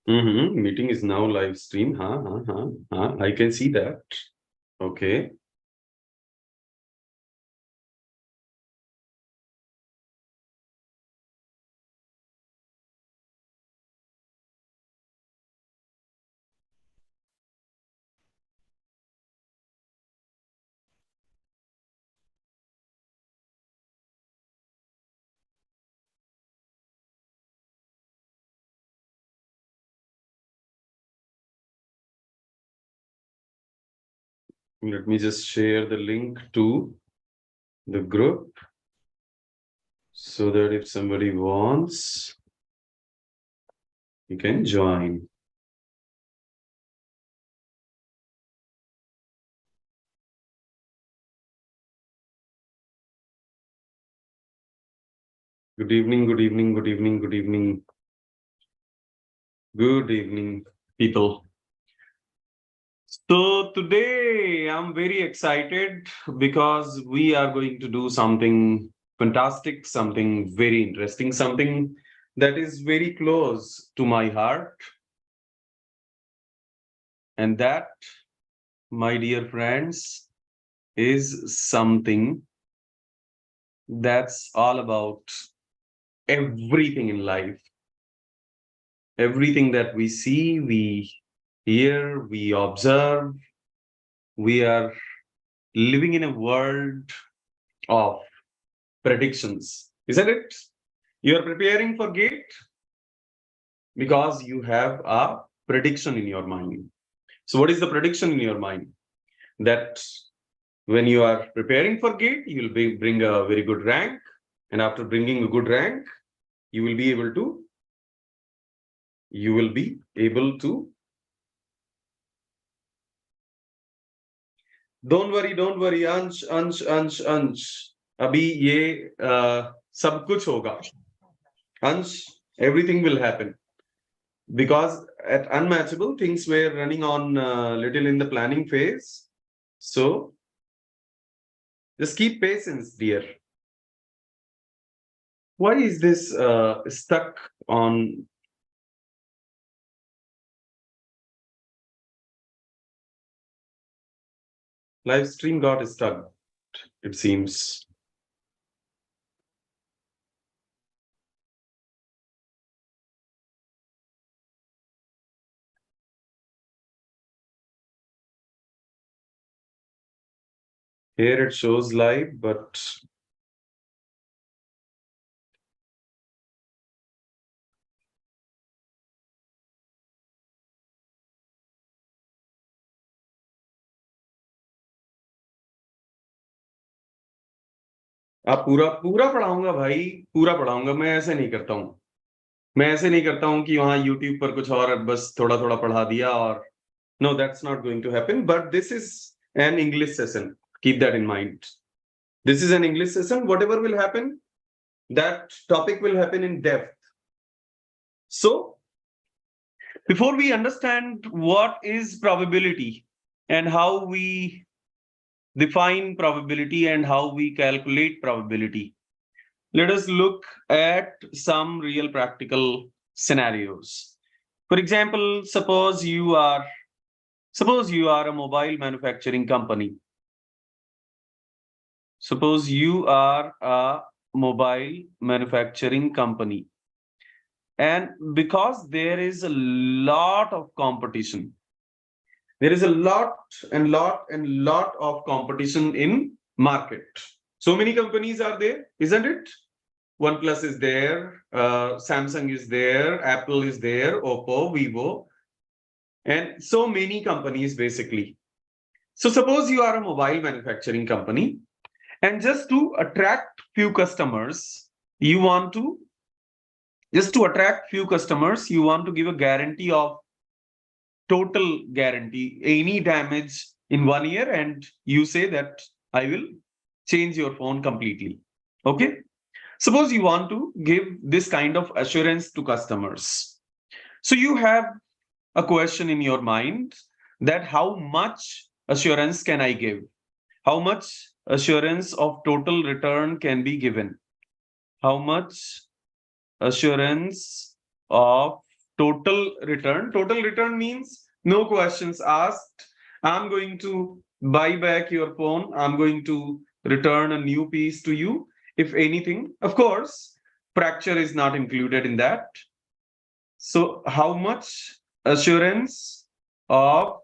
Meeting is now live stream. I can see that. Okay. Let me just share the link to the group so that if somebody wants, you can join. Good evening, good evening, good evening, good evening. Good evening, people. So today I'm very excited because we are going to do something fantastic, something very interesting, something that is very close to my heart. And that, my dear friends, is something that's all about everything in life. Everything that we see, we hear, we observe, we are living in a world of predictions, isn't it? You are preparing for gate because you have a prediction in your mind. So what is the prediction in your mind? That when you are preparing for gate, you will bring a very good rank. And after bringing a good rank, you will be able to don't worry, Ansh. Abhi ye sab kuch hoga. Ansh, everything will happen. Because at Unmatchable, things were running on little in the planning phase. So just keep patience, dear. Why is this stuck on? Live stream got stuck, it seems. Here it shows live, but आप पूरा पढ़ाऊंगा भाई, पूरा पढ़ाऊंगा। मैं ऐसे नहीं करता हूँ। मैं ऐसे नहीं करता हूँ कि वहां YouTube पर कुछ और बस थोड़ा थोड़ा पढ़ा दिया और no, that's not going to happen. But this is an English session. Keep that in mind. This is an English session. Whatever will happen, that topic will happen in depth. So before we understand what is probability and how we define probability and how we calculate probability, let us look at some real practical scenarios. For example, suppose you are a mobile manufacturing company. Suppose you are a mobile manufacturing company. And because there is a lot of competition, there is a lot of competition in market. So many companies are there, isn't it? OnePlus is there, Samsung is there, Apple is there, Oppo, Vivo, and so many companies basically. So suppose you are a mobile manufacturing company, and just to attract few customers, you want to give a guarantee of total guarantee, any damage in 1 year, and you say that I will change your phone completely. Okay. Suppose you want to give this kind of assurance to customers. So you have a question in your mind that how much assurance can I give? How much assurance of total return can be given? How much assurance of total return. Total return means no questions asked. I'm going to buy back your phone. I'm going to return a new piece to you. If anything, of course, fracture is not included in that. So how much assurance of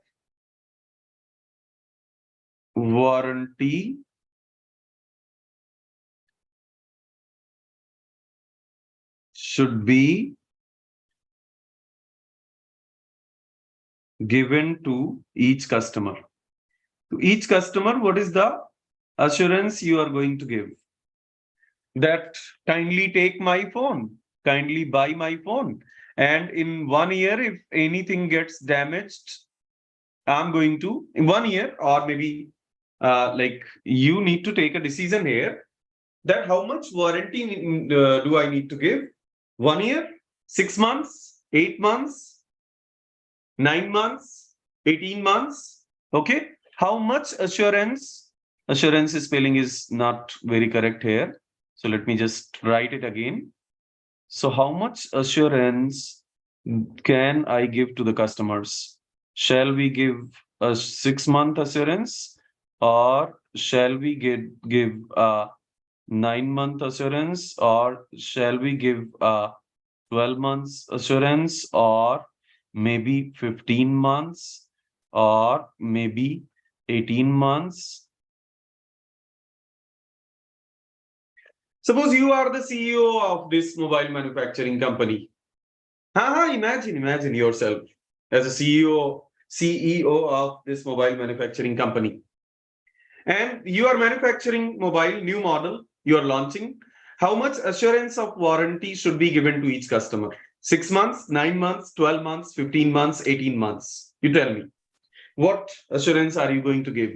warranty should be given to each customer? To each customer, what is the assurance you are going to give? That kindly take my phone, kindly buy my phone. And in 1 year, if anything gets damaged, I'm going to, in 1 year, or maybe like you need to take a decision here that how much warranty do I need to give? 1 year, 6 months, 8 months, 9 months, 18 months. Okay. How much assurance? Assurance spelling is not very correct here. So let me just write it again. So how much assurance can I give to the customers? Shall we give a 6 month assurance, or shall we give a 9 month assurance, or shall we give a 12 months assurance, or maybe 15 months, or maybe 18 months? Suppose you are the CEO of this mobile manufacturing company. Imagine yourself as a CEO of this mobile manufacturing company. And you are manufacturing mobile, new model, you are launching. How much assurance of warranty should be given to each customer? 6 months, 9 months, 12 months, 15 months, 18 months. You tell me. What assurance are you going to give?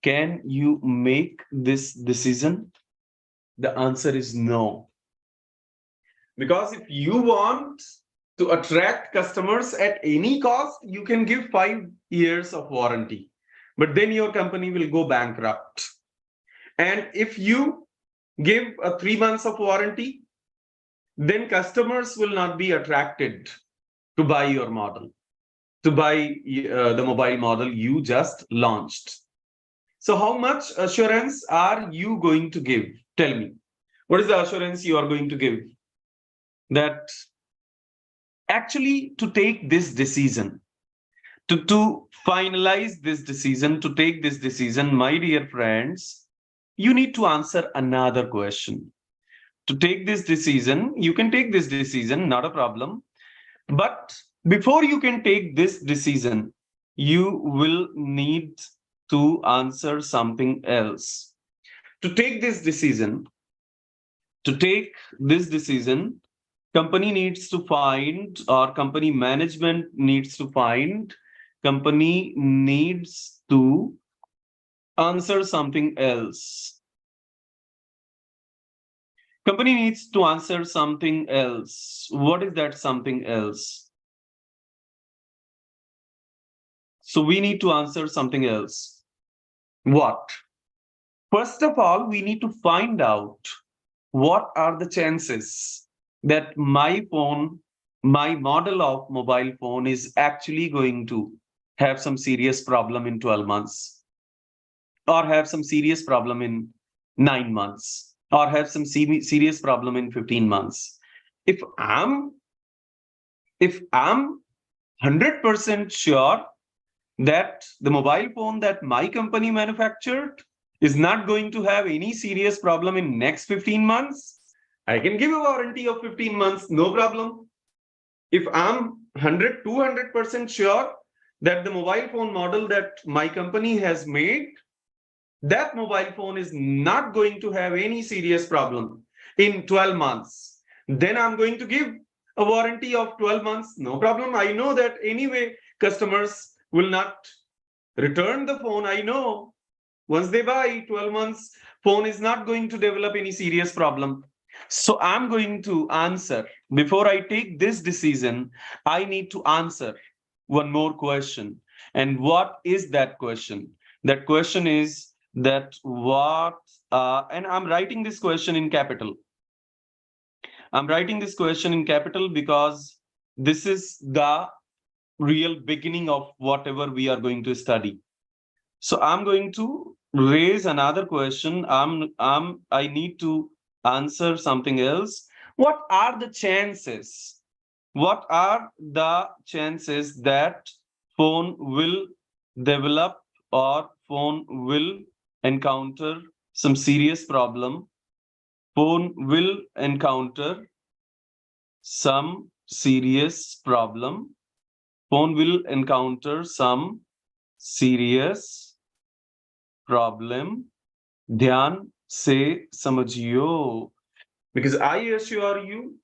Can you make this decision? The answer is no. Because if you want to attract customers at any cost, you can give 5 years of warranty, but then your company will go bankrupt. And if you give a 3 months of warranty, then customers will not be attracted to buy your model, to buy the mobile model you just launched. So how much assurance are you going to give? Tell me. What is the assurance you are going to give? That actually to take this decision, to finalize this decision, to take this decision, my dear friends, you need to answer another question. To take this decision, you can take this decision, not a problem. But before you can take this decision, you will need to answer something else. To take this decision, company needs to find, or company management needs to find, company needs to answer something else. Company needs to answer something else. What is that something else? So we need to answer something else. What? First of all, we need to find out what are the chances that my phone, my model of mobile phone is actually going to have some serious problem in 12 months, or have some serious problem in 9 months, or have some serious problem in 15 months. If I'm 100% sure that the mobile phone that my company manufactured is not going to have any serious problem in next 15 months, I can give a warranty of 15 months, no problem. If I'm 200% sure that the mobile phone model that my company has made, that mobile phone is not going to have any serious problem in 12 months, then I'm going to give a warranty of 12 months, no problem. I know that anyway, customers will not return the phone. I know once they buy 12 months, phone is not going to develop any serious problem. So I'm going to answer, before I take this decision, I need to answer one more question. And what is that question? That question is that what, and I'm writing this question in capital. I'm writing this question in capital because this is the real beginning of whatever we are going to study. So I'm going to raise another question. I need to answer something else. What are the chances? What are the chances that phone will develop or phone will encounter some serious problem? Phone will encounter some serious problem. Phone will encounter some serious problem. ध्यान से समझियो. Because I assure you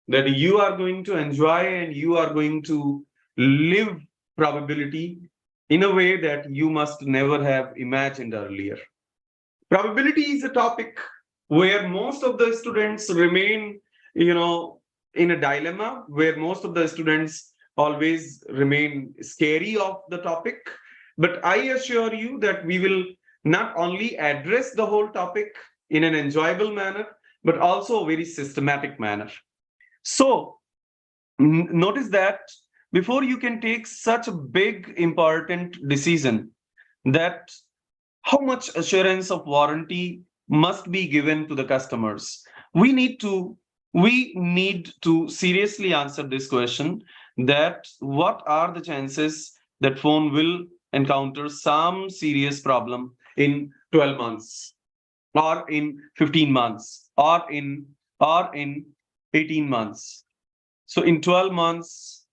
that you are going to enjoy and you are going to live probability in a way that you must never have imagined earlier. Probability is a topic where most of the students remain, in a dilemma, where most of the students always remain scary of the topic. But I assure you that we will not only address the whole topic in an enjoyable manner, but also a very systematic manner. So notice that before you can take such a big, important decision, that how much assurance of warranty must be given to the customers, we need to seriously answer this question, that what are the chances that phone will encounter some serious problem in 12 months or in 15 months or in 18 months. So in 12 months,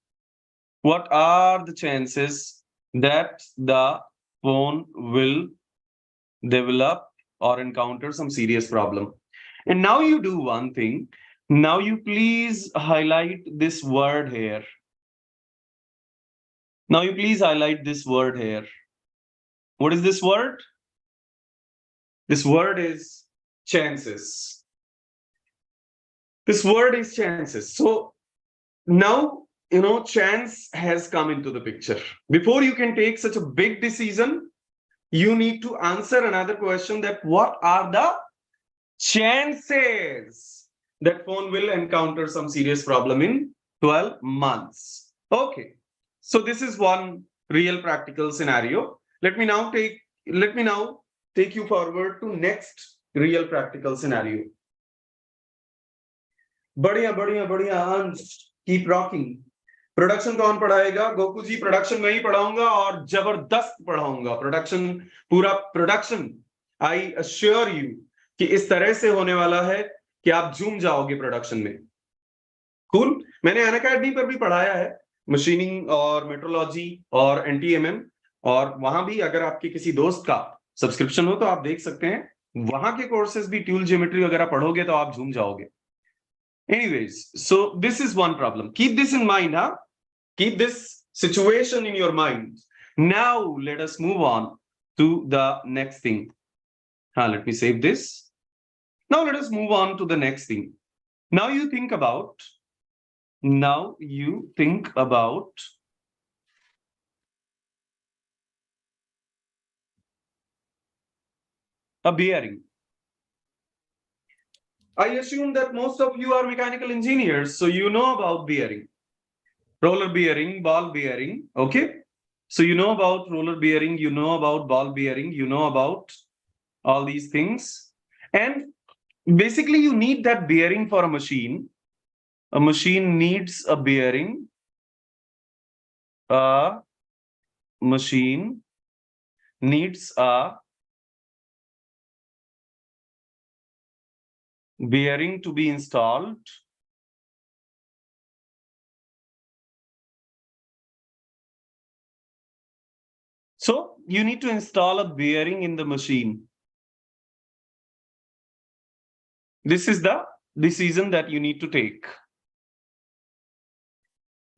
what are the chances that the phone will develop or encounter some serious problem? And now you do one thing. Now you please highlight this word here. Now you please highlight this word here. What is this word? This word is chances. This word is chances. So now, chance has come into the picture. Before you can take such a big decision, you need to answer another question, that what are the chances that phone will encounter some serious problem in 12 months? Okay. So this is one real practical scenario. Let me now take you forward to next real practical scenario. बढ़िया अंश, keep rocking. Production कौन पढ़ाएगा? Goku जी, production में ही पढ़ाऊंगा और जबरदस्त पढ़ाऊंगा. पूरा production, I assure you कि इस तरह से होने वाला है कि आप झूम जाओगे प्रोडक्शन में. कूल. मैंने अनअकैडमी पर भी पढ़ाया है, मशीनिंग और मेट्रोलॉजी और एनटीएमएम, और वहां भी अगर आपके किसी दोस्त का सब्सक्रिप्शन हो तो आप देख सकते हैं. वहां के कोर्सेज भी ट्यूल ज्योमेट्री वगैरह पढ़ोगे तो आप झूम जाओगे. Anyways, so this is one problem. Keep this in mind, huh? Keep this situation in your mind. Now let us move on to the next thing. Let me save this. Now let us move on to the next thing. Now you think about a bearing. I assume that most of you are mechanical engineers, so you know about bearing. Roller bearing, ball bearing, okay? So you know about roller bearing, you know about ball bearing, you know about all these things. And basically you need that bearing for a machine. A machine needs a bearing. A machine needs a bearing to be installed. So you need to install a bearing in the machine. This is the decision that you need to take.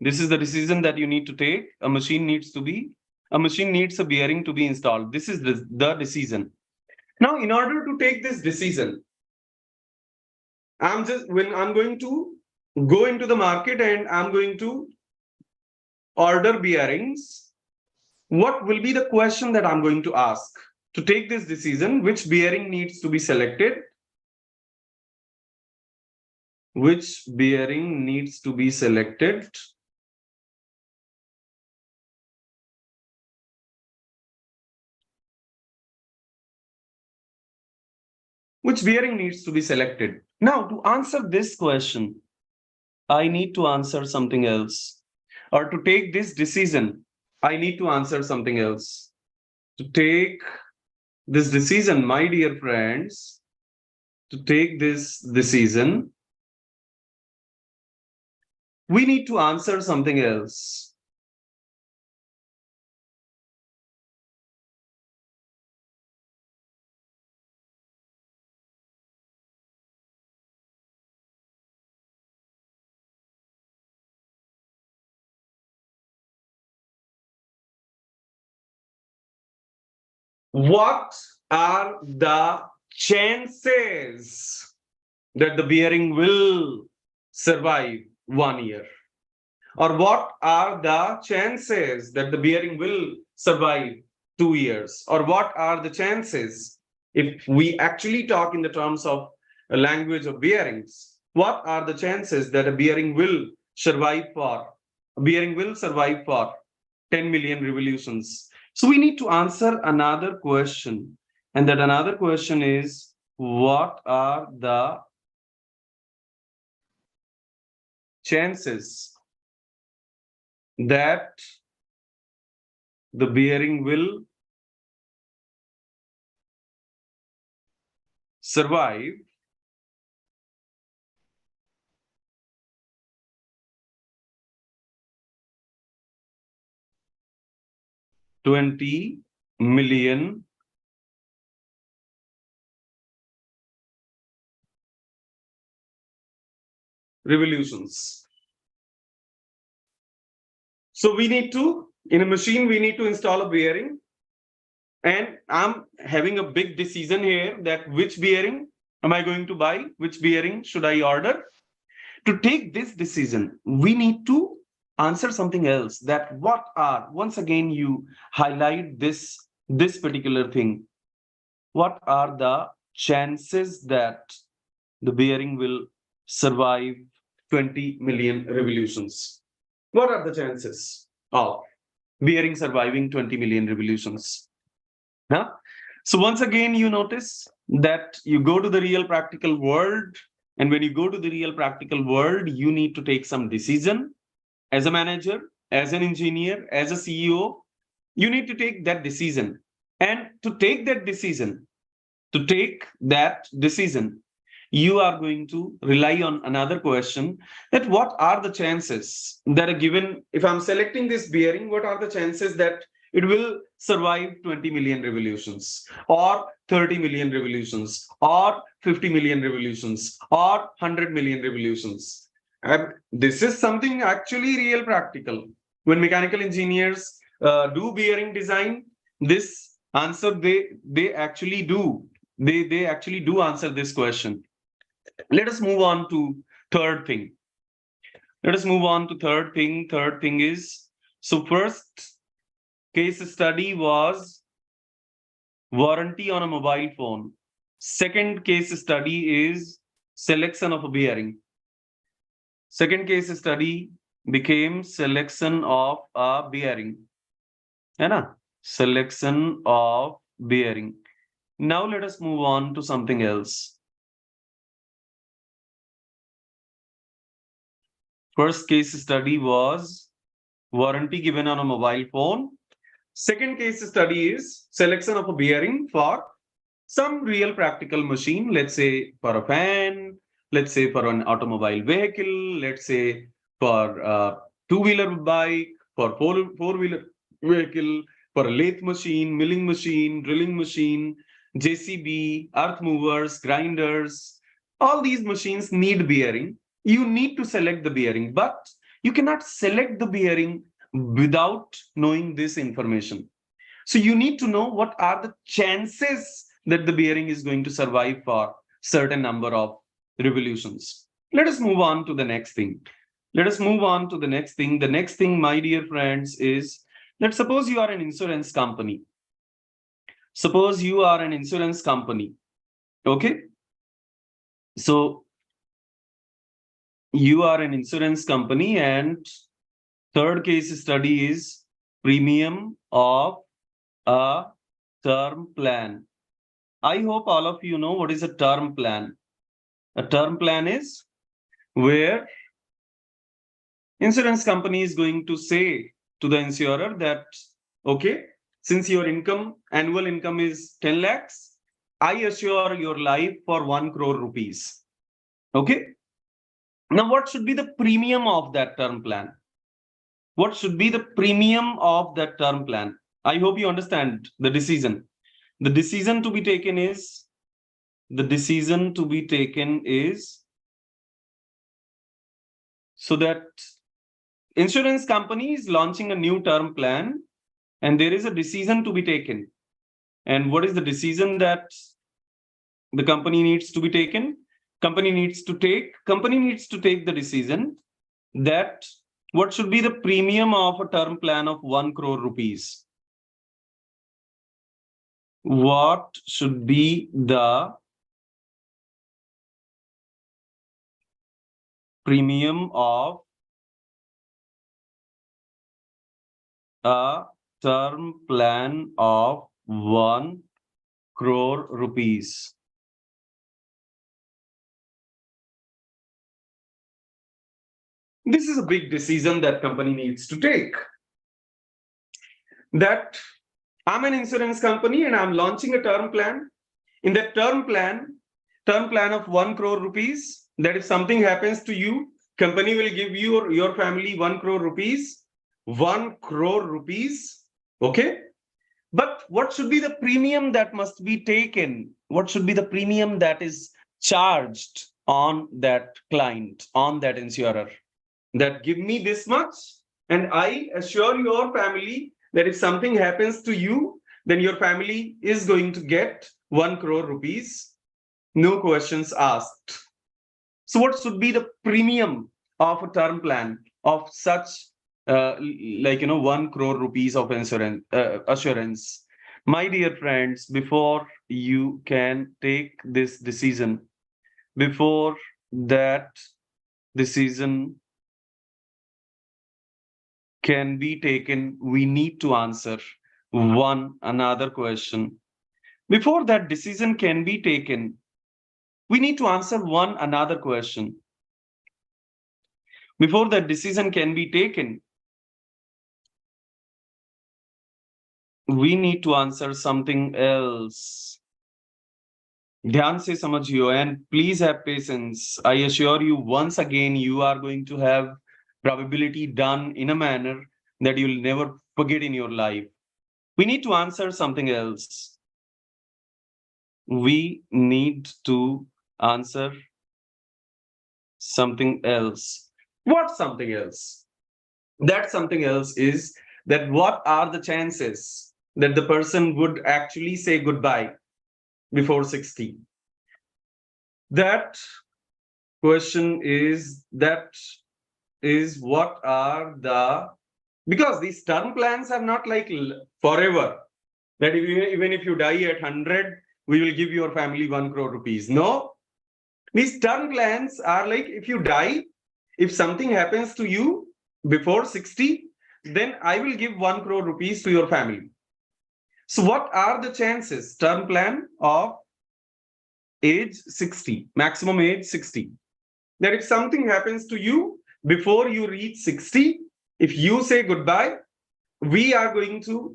This is the decision that you need to take. A machine needs a bearing to be installed. This is the decision. Now, in order to take this decision, I'm going to go into the market and I'm going to order bearings. What will be the question that I'm going to ask to take this decision? Which bearing needs to be selected? Which bearing needs to be selected? Which bearing needs to be selected? Now, to answer this question, I need to answer something else. Or to take this decision, I need to answer something else. To take this decision, my dear friends, to take this decision, we need to answer something else. What are the chances that the bearing will survive 1 year? Or what are the chances that the bearing will survive 2 years? Or what are the chances, if we actually talk in the terms of a language of bearings, what are the chances that a bearing will survive for 10 million revolutions? So we need to answer another question. And that another question is, what are the chances that the bearing will survive 20 million revolutions? So we need to, in a machine, we need to install a bearing. And I'm having a big decision here that which bearing am I going to buy? Which bearing should I order? To take this decision, we need to answer something else. That what are, once again, you highlight this particular thing. What are the chances that the bearing will survive 20 million revolutions? What are the chances of bearing surviving 20 million revolutions? Huh? So once again, you notice that you go to the real practical world. And when you go to the real practical world, you need to take some decision as a manager, as an engineer, as a CEO. You need to take that decision. And to take that decision, you are going to rely on another question, that what are the chances that are given, if I'm selecting this bearing, what are the chances that it will survive 20 million revolutions, or 30 million revolutions, or 50 million revolutions, or 100 million revolutions? And this is something actually real practical. When mechanical engineers do bearing design, this answer they actually do. They actually do answer this question. Let us move on to third thing. Third thing is, so first case study was warranty on a mobile phone. Second case study is selection of a bearing. Second case study became selection of a bearing. Selection of bearing. Now let us move on to something else. First case study was warranty given on a mobile phone. Second case study is selection of a bearing for some real practical machine, let's say for a fan, let's say for an automobile vehicle, let's say for a two-wheeler bike, for four-wheeler vehicle, for a lathe machine, milling machine, drilling machine, JCB, earth movers, grinders. All these machines need bearing. You need to select the bearing, but you cannot select the bearing without knowing this information. So you need to know what are the chances that the bearing is going to survive for certain number of revolutions. Let us move on to the next thing. The next thing, my dear friends, is, let's suppose you are an insurance company. Okay? So you are an insurance company, and third case study is premium of a term plan. I hope all of you know what is a term plan. A term plan is where insurance company is going to say to the insurer that, okay, since your annual income is 10 lakhs, I assure your life for 1 crore rupees. Okay. Now, what should be the premium of that term plan? What should be the premium of that term plan? I hope you understand the decision. The decision to be taken is, so that insurance company is launching a new term plan and there is a decision to be taken. And what is the decision that the company needs to be taken? Company needs to take the decision that what should be the premium of a term plan of 1 crore rupees? What should be the premium of a term plan of 1 crore rupees? This is a big decision that company needs to take. That I'm an insurance company and I'm launching a term plan. In that term plan of 1 crore rupees, that if something happens to you, company will give you or your family 1 crore rupees. 1 crore rupees. Okay. But what should be the premium that must be taken? What should be the premium that is charged on that client, on that insurer? That give me this much, and I assure your family that if something happens to you, then your family is going to get 1 crore rupees. No questions asked. So what should be the premium of a term plan of such 1 crore rupees of insurance assurance? My dear friends, before you can take this decision, before that decision can be taken, we need to answer another question. Before that decision can be taken, we need to answer another question. Before that decision can be taken, we need to answer something else. Dhyan se samajhiyo, and please have patience. I assure you, once again, you are going to have probability done in a manner that you'll never forget in your life. We need to answer something else. We need to answer something else. What something else? That something else is that what are the chances that the person would actually say goodbye before 60? That question is what are the, because these term plans are not like forever, that even if you die at 100, we will give your family 1 crore rupees. No, these term plans are like, if you die, if something happens to you before 60, then I will give 1 crore rupees to your family. So what are the chances? Term plan of age 60, maximum age 60. That if something happens to you before you reach 60, if you say goodbye, we are going to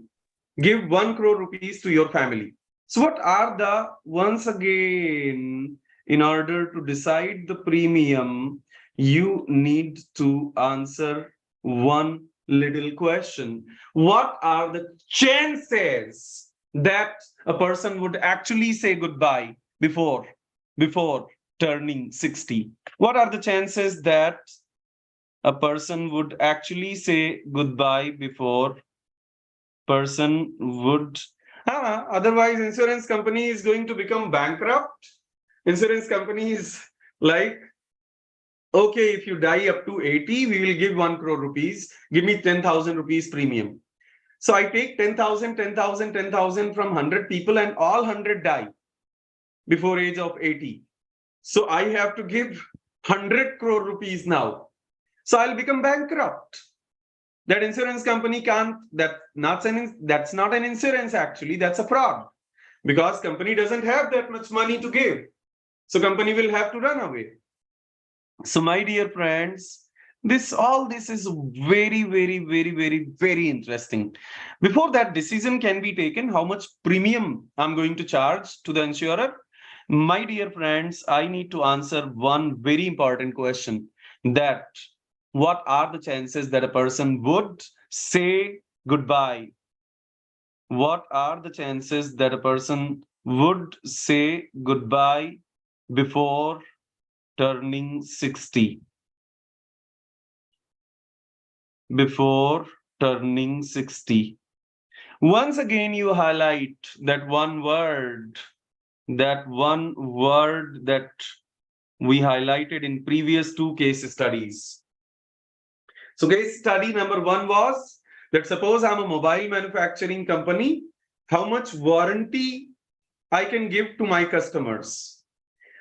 give 1 crore rupees to your family. So what are the, once again, in order to decide the premium, you need to answer one little question. What are the chances that a person would actually say goodbye before turning 60? What are the chances that a person would actually say goodbye before person would... otherwise, insurance company is going to become bankrupt. Insurance company is like, okay, if you die up to 80, we will give 1 crore rupees. Give me 10,000 rupees premium. So I take 10,000 from 100 people and all 100 die before age of 80. So I have to give 100 crore rupees now. So I'll become bankrupt. That insurance company can't, that's not an insurance actually, that's a fraud. Because company doesn't have that much money to give. So company will have to run away. So my dear friends, all this is very, very, very, very, very interesting. Before that decision can be taken, how much premium I'm going to charge to the insurer? My dear friends, I need to answer one very important question, that what are the chances that a person would say goodbye? What are the chances that a person would say goodbye before turning 60? Before turning 60. Once again, you highlight that one word that we highlighted in previous two case studies. So case study number 1 was that suppose I'm a mobile manufacturing company, how much warranty I can give to my customers.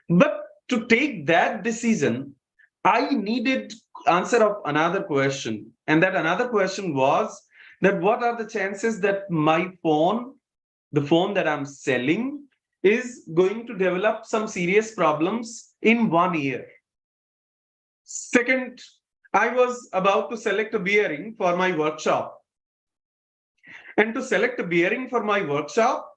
But to take that decision, I needed answer of another question. And that another question was that what are the chances that my phone, the phone that I'm selling, is going to develop some serious problems in 1 year. Second, I was about to select a bearing for my workshop. And to select a bearing for my workshop,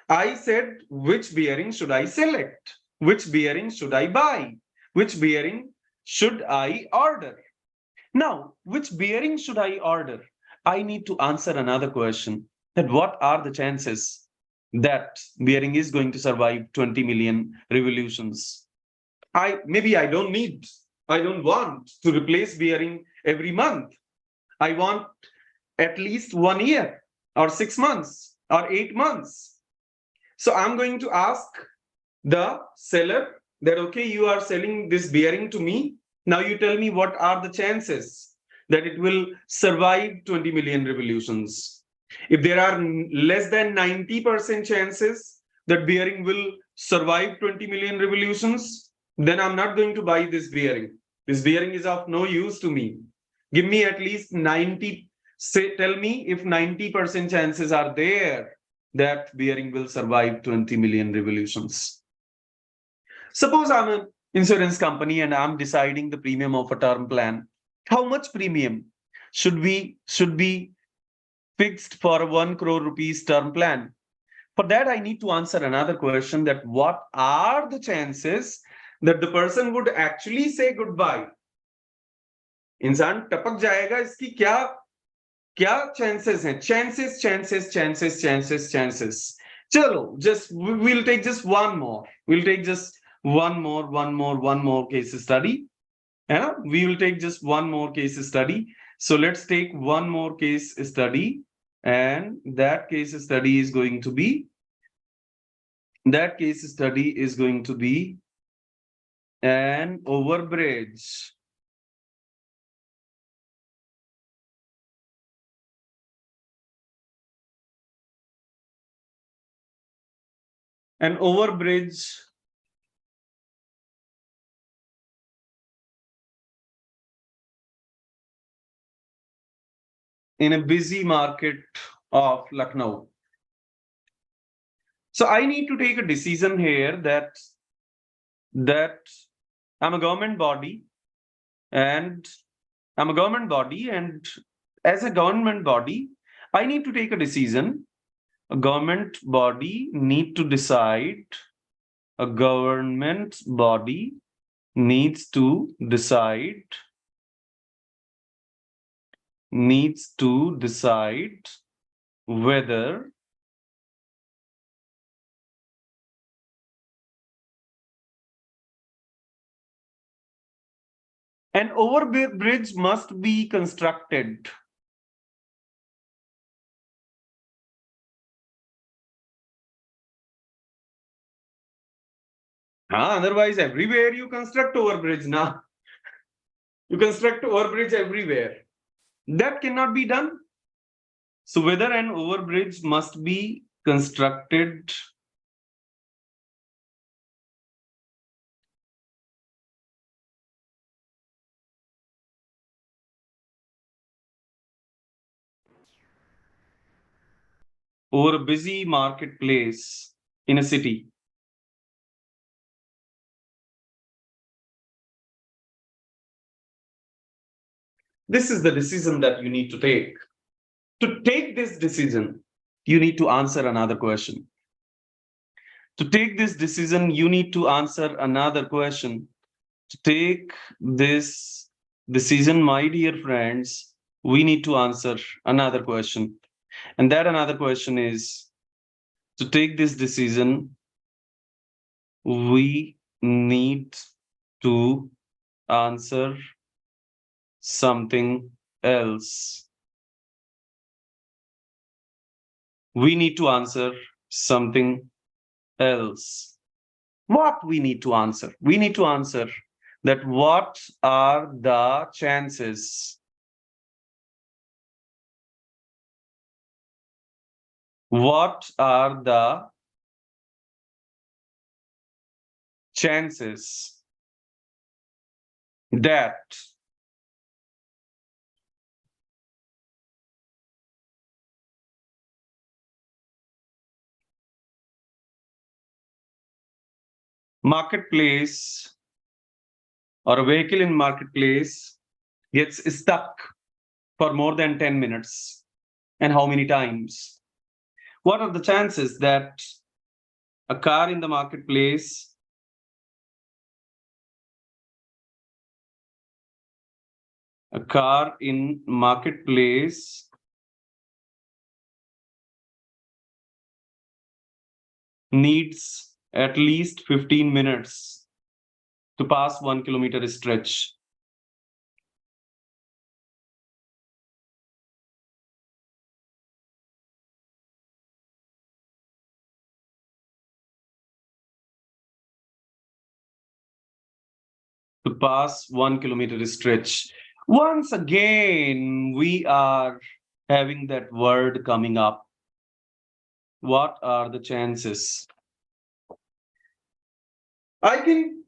I said, which bearing should I select? Which bearing should I buy? Which bearing should I order? Now, which bearing should I order? I need to answer another question, that what are the chances that bearing is going to survive 20 million revolutions? I don't want to replace bearing every month. I want at least 1 year or 6 months or 8 months. So I'm going to ask the seller that, okay, you are selling this bearing to me. Now you tell me what are the chances that it will survive 20 million revolutions. If there are less than 90% chances that bearing will survive 20 million revolutions, then I'm not going to buy this bearing. This bearing is of no use to me. Give me at least 90, tell me if 90% chances are there that bearing will survive 20 million revolutions. Suppose I'm an insurance company and I'm deciding the premium of a term plan. How much premium should be fixed for a 1 crore rupees term plan? For that, I need to answer another question, that what are the chances that the person would actually say goodbye? इंसान टपक जाएगा, इसकी क्या chances हैं? Chances. Chalo, we'll take just one more. We'll take just one more case study. Yeah? We will take just one more case study. So let's take one more case study, and that case study is going to be an overbridge. An overbridge in a busy market of Lucknow. So I need to take a decision here that I'm a government body, and as a government body, I need to take a decision. A government body needs to decide whether an overbridge must be constructed. Otherwise, everywhere you construct overbridge now. You construct overbridge everywhere. That cannot be done. So whether an overbridge must be constructed over a busy marketplace in a city. This is the decision that you need to take. To take this decision, you need to answer another question. To take this decision, you need to answer another question. To take this decision, my dear friends, we need to answer another question. And that another question is, to take this decision, we need to answer something else. We need to answer something else. What we need to answer? We need to answer that what are the chances? What are the chances that marketplace or a vehicle in marketplace gets stuck for more than 10 minutes, and how many times? What are the chances that a car in the marketplace needs at least 15 minutes to pass 1 kilometer stretch? To pass 1 kilometer stretch. Once again, we are having that word coming up. What are the chances?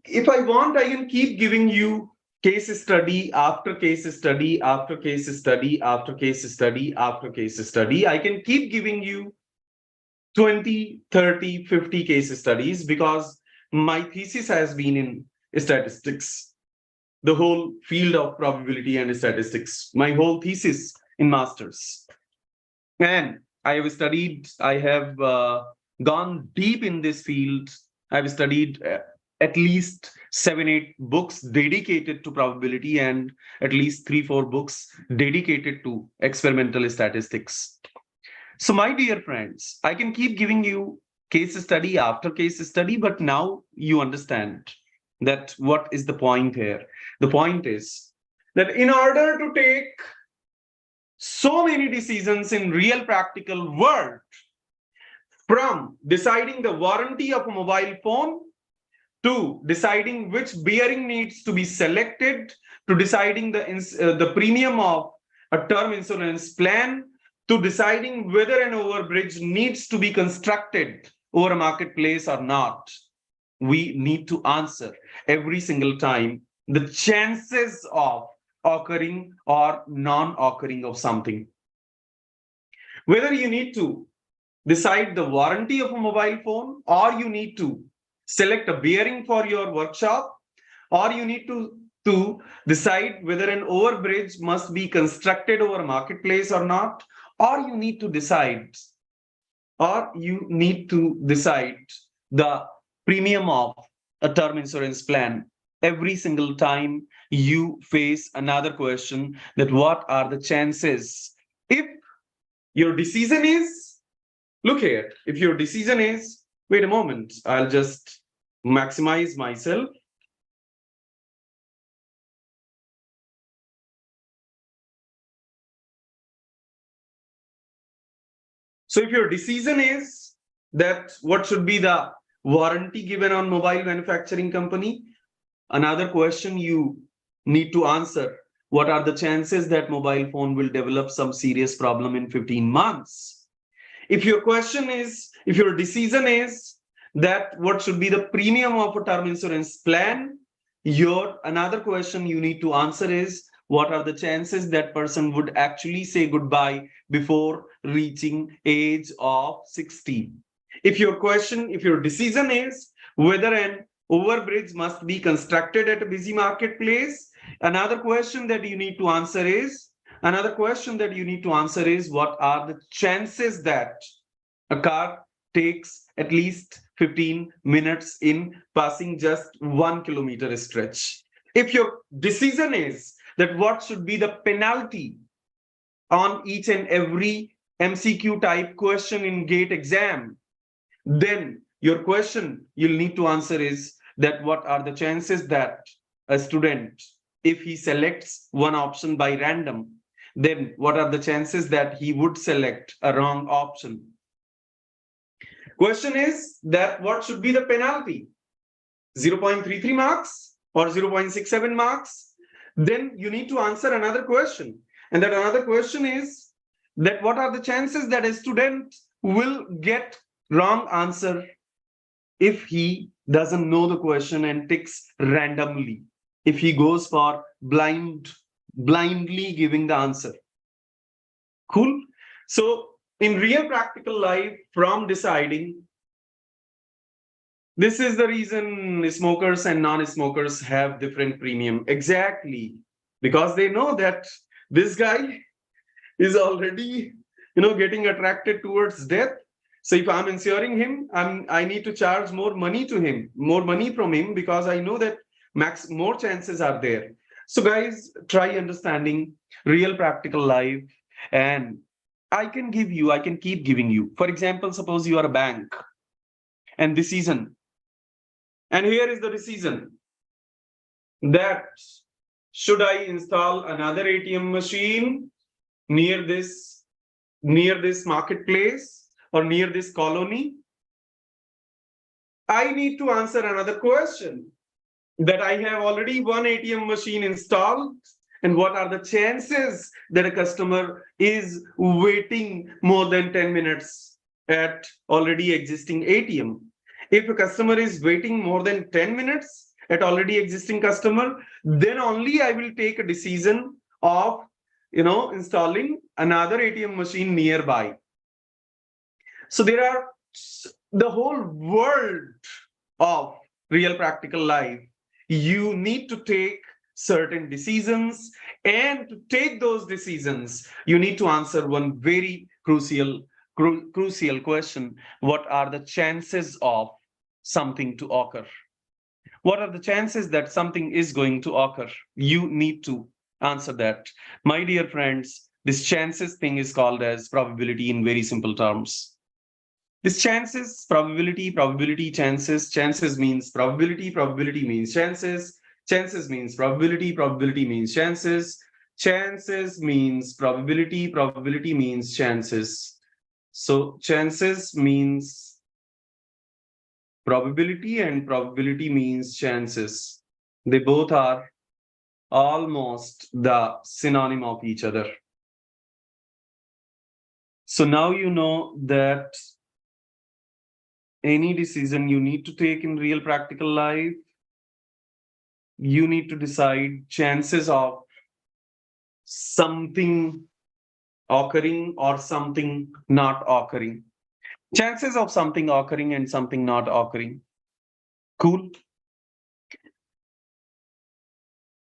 If I want, I can keep giving you case study after case study after case study after case study after case study. I can keep giving you 20, 30, 50 case studies because my thesis has been in statistics, the whole field of probability and statistics, my whole thesis in masters. And I have gone deep in this field. I've studied at least 7-8 books dedicated to probability and at least 3-4 books dedicated to experimental statistics. So my dear friends, I can keep giving you case study after case study, but now you understand that what is the point here. The point is that in order to take so many decisions in real practical world, from deciding the warranty of a mobile phone to deciding which bearing needs to be selected, to deciding the premium of a term insurance plan, to deciding whether an overbridge needs to be constructed over a marketplace or not, we need to answer every single time the chances of occurring or non-occurring of something. Whether you need to decide the warranty of a mobile phone, or you need to select a bearing for your workshop, or you need to decide whether an overbridge must be constructed over a marketplace or not, or you need to decide the premium of a term insurance plan. Every single time you face another question, that what are the chances? If your decision is, look here, if your decision is, wait a moment, I'll just maximize myself. So if your decision is that what should be the warranty given on mobile manufacturing company, another question you need to answer, what are the chances that mobile phone will develop some serious problem in 15 months? If your decision is that what should be the premium of a term insurance plan, your another question you need to answer is, what are the chances that person would actually say goodbye before reaching age of 60? If your decision is whether an overbridge must be constructed at a busy marketplace, another question that you need to answer is, what are the chances that a car takes at least 15 minutes in passing just 1 kilometer stretch? If your decision is that what should be the penalty on each and every MCQ type question in GATE exam, then your question you'll need to answer is that what are the chances that a student, if he selects one option by random, then what are the chances that he would select a wrong option? Question is that what should be the penalty? 0.33 marks or 0.67 marks? Then you need to answer another question. And that another question is that what are the chances that a student will get wrong answer if he doesn't know the question and ticks randomly, if he goes for blindly giving the answer? Cool. So in real practical life, from deciding, this is the reason smokers and non-smokers have different premium. Exactly. Because they know that this guy is already, getting attracted towards death. So if I'm insuring him, I need to charge more money from him, because I know that more chances are there. So guys, try understanding real practical life, and I can keep giving you. For example, suppose you are a bank and decision. And here is the decision that should I install another ATM machine near this marketplace or near this colony? I need to answer another question, that I have already one ATM machine installed, and what are the chances that a customer is waiting more than 10 minutes at already existing ATM? If a customer is waiting more than 10 minutes at already existing customer, then only I will take a decision of installing another ATM machine nearby. So there are the whole world of real practical life. You need to take certain decisions, and to take those decisions, you need to answer one very crucial question. What are the chances of something to occur? What are the chances that something is going to occur? You need to answer that. My dear friends, this chances thing is called as probability in very simple terms. This chances, probability, chances means probability means chances, chances means probability means chances, chances means probability means chances. So chances means probability and probability means chances. They both are almost the synonym of each other. So now you know that any decision you need to take in real practical life, you need to decide chances of something occurring or something not occurring. Chances of something occurring and something not occurring. Cool.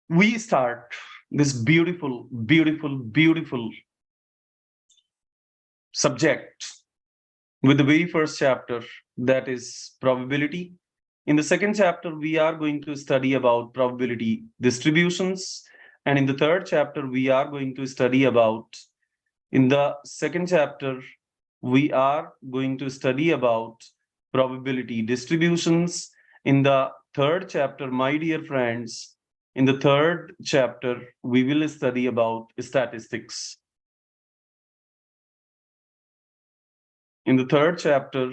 We start this beautiful subject with the very first chapter, that is probability. In the second chapter, we are going to study about probability distributions. And in the third chapter, we are going to study about, in the second chapter, we are going to study about probability distributions. In the third chapter, my dear friends, in the third chapter, we will study about statistics. In the third chapter,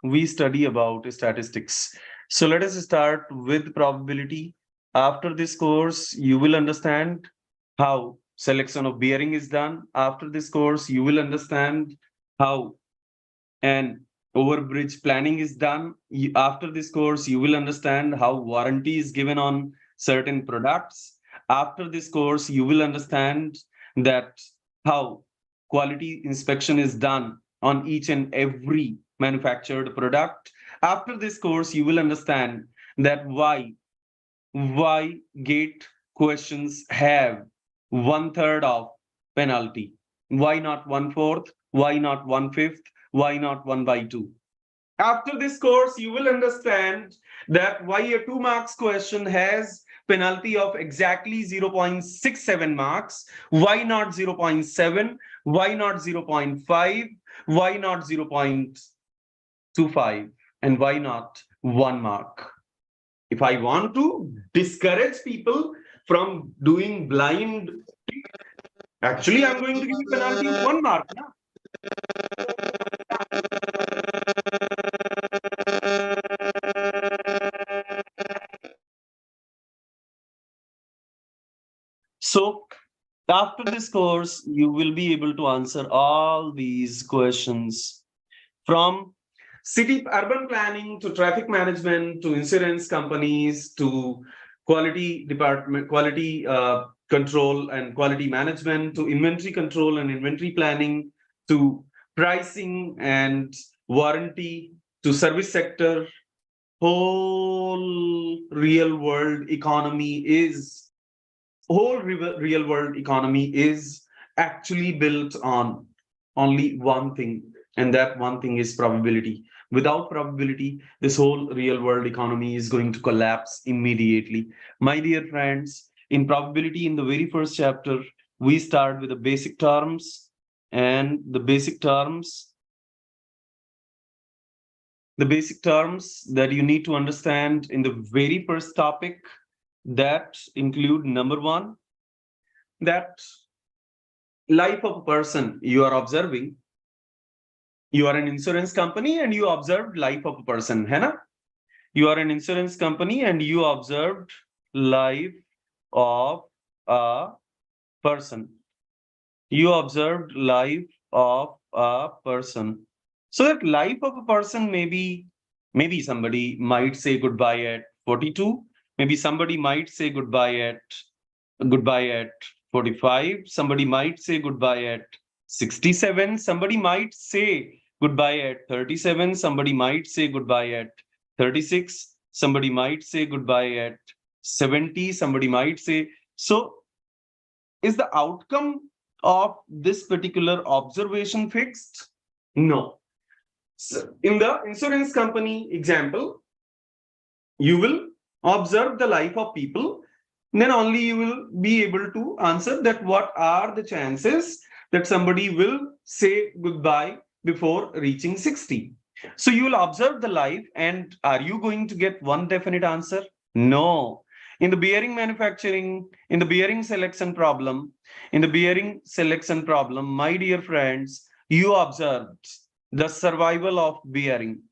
we study about statistics. So let us start with probability. After this course, you will understand how selection of bearing is done. After this course, you will understand how an overbridge planning is done. After this course, you will understand how warranty is given on certain products. After this course, you will understand that how quality inspection is done on each and every manufactured product. After this course, you will understand that why gate questions have 1/3 of penalty. Why not 1/4? Why not 1/5? Why not 1/2? After this course, you will understand that why a 2 marks question has penalty of exactly 0.67 marks. Why not 0.7? Why not 0.5? Why not 0.25? And why not 1 mark? If I want to discourage people from doing blind, actually, I'm going to give you penalty of 1 mark. Na? So, after this course, you will be able to answer all these questions from city urban planning to traffic management to insurance companies to quality department, quality control and quality management to inventory control and inventory planning to pricing and warranty to service sector. Whole real world economy is real world economy is actually built on only one thing, and that one thing is probability. Without probability, this whole real world economy is going to collapse immediately. My dear friends, in probability, in the very first chapter, we start with the basic terms, and the basic terms that you need to understand in the very first topic, that include number one, that life of a person you are observing. You are an insurance company and you observed life of a person, है ना? You are an insurance company and you observed life of a person. You observed life of a person. So that life of a person, maybe somebody might say goodbye at 42. Maybe somebody might say goodbye at 45. Somebody might say goodbye at 67. Somebody might say goodbye at 37. Somebody might say goodbye at 36. Somebody might say goodbye at 70. Somebody might say. So, is the outcome of this particular observation fixed? No. So in the insurance company example, you will observe the life of people, then only you will be able to answer that what are the chances that somebody will say goodbye before reaching 60. So you will observe the life, and are you going to get one definite answer? No. In the bearing manufacturing, in the bearing selection problem, my dear friends, you observed the survival of bearing.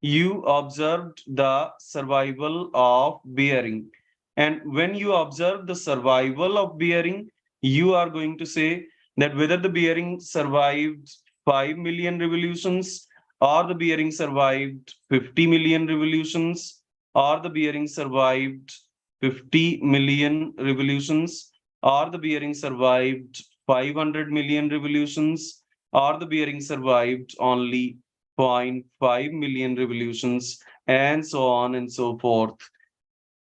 You observed the survival of bearing. And when you observe the survival of bearing, you are going to say that whether the bearing survived 5 million revolutions, or the bearing survived 50 million revolutions, or the bearing survived 50 million revolutions, or the bearing survived 500 million revolutions, or the bearing survived only 0.5 million revolutions, and so on and so forth.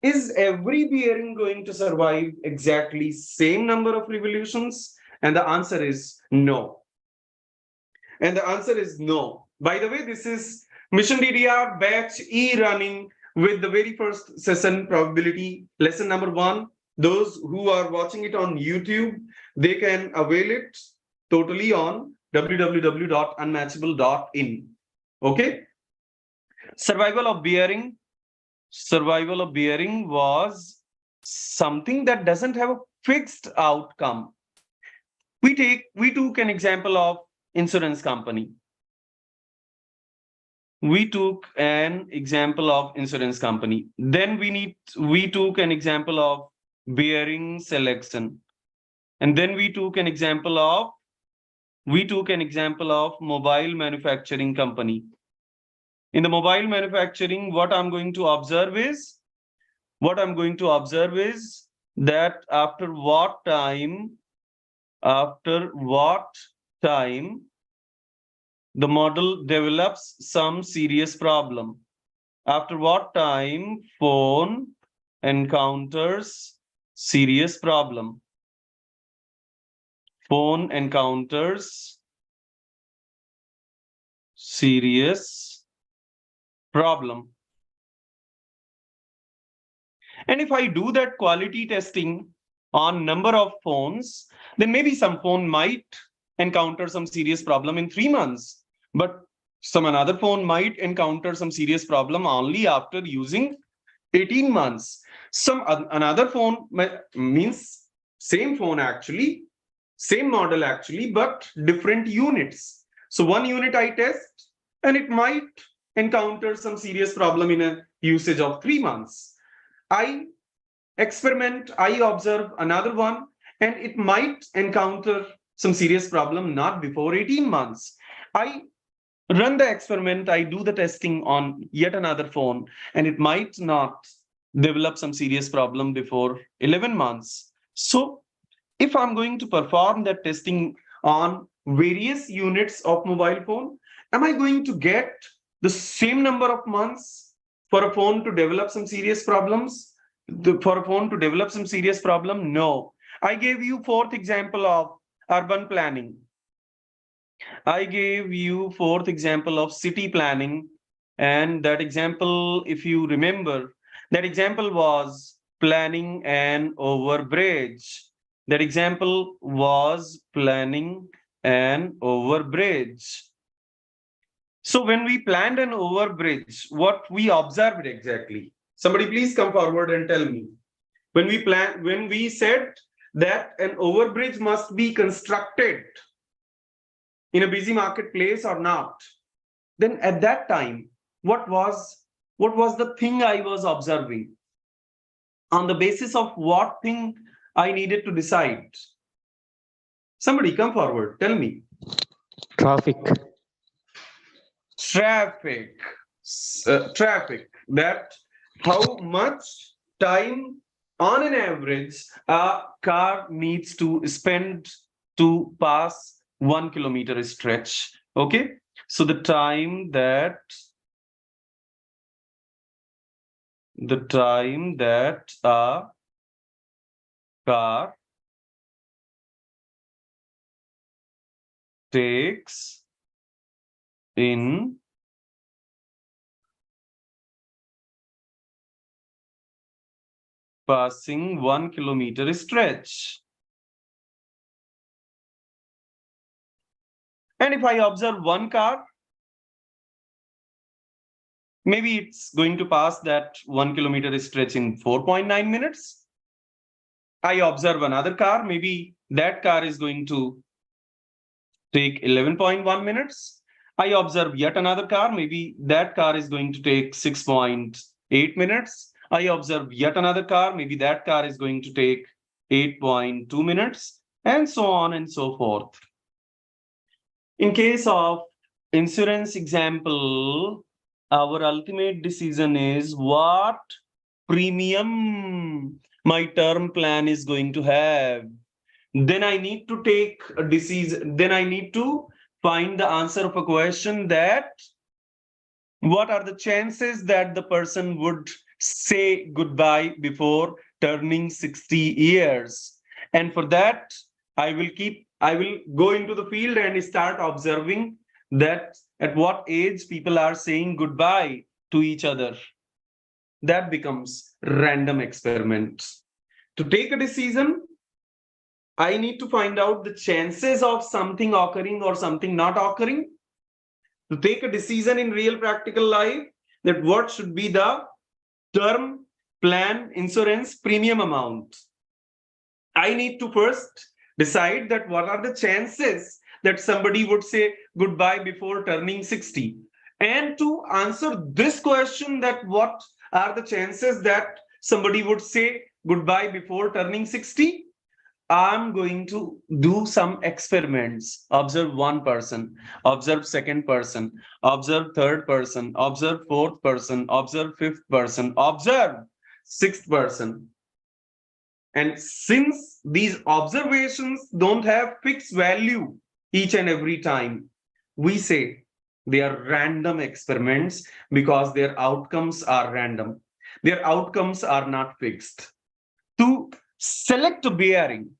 Is every bearing going to survive exactly same number of revolutions? And the answer is no. And the answer is no. By the way, this is Mission DDR batch E running with the very first session, probability lesson number 1. Those who are watching it on YouTube, they can avail it totally on www.unmatchable.in. Okay. Survival of bearing was something that doesn't have a fixed outcome. We took an example of insurance company. We took an example of insurance company. Then we took an example of bearing selection. And then we took an example of mobile manufacturing company. In the mobile manufacturing, what I'm going to observe is that after what time the model develops some serious problem. After what time phone encounters serious problem. Phone encounters serious problem. And if I do that quality testing on number of phones, then maybe some phone might encounter some serious problem in 3 months, but some another phone might encounter some serious problem only after using 18 months. Another phone means same phone actually, same model actually, but different units. So one unit I test and it might encounter some serious problem in a usage of 3 months. I experiment, I observe another one, and it might encounter some serious problem not before 18 months. I run the experiment, I do the testing on yet another phone, and it might not develop some serious problem before 11 months. So if I'm going to perform that testing on various units of mobile phone, am I going to get the same number of months for a phone to develop some serious problems? For a phone to develop some serious problem? No. I gave you fourth example of urban planning. I gave you fourth example of city planning. And that example, if you remember, that example was planning an overbridge. That example was planning an overbridge. So when we planned an overbridge, what we observed exactly? Somebody please come forward and tell me. When we said that an overbridge must be constructed in a busy marketplace or not, then at that time, what was the thing I was observing? On the basis of what thing I needed to decide? Somebody come forward, tell me. Traffic. Traffic. Traffic. That how much time on an average a car needs to spend to pass 1 kilometer stretch. Okay. So the time that a car takes in passing 1 kilometer stretch. And if I observe one car, maybe it's going to pass that 1 kilometer stretch in 4.9 minutes. I observe another car, maybe that car is going to take 11.1 minutes. I observe yet another car, maybe that car is going to take 6.8 minutes. I observe yet another car, maybe that car is going to take 8.2 minutes, and so on and so forth. In case of insurance example, our ultimate decision is what premium my term plan is going to have. Then I need to take a decision. Then I need to find the answer of a question that what are the chances that the person would say goodbye before turning 60 years? And for that, I will go into the field and start observing that at what age people are saying goodbye to each other. That becomes random experiment. To take a decision, I need to find out the chances of something occurring or something not occurring. To take a decision in real practical life, that what should be the term plan insurance premium amount. I need to first decide that what are the chances that somebody would say goodbye before turning 60. And to answer this question, that what are the chances that somebody would say goodbye before turning 60, I'm going to do some experiments. Observe one person, observe second person, observe third person, observe fourth person, observe fifth person, observe sixth person. And since these observations don't have fixed value each and every time, we say they are random experiments because their outcomes are random. Their outcomes are not fixed. To select a bearing,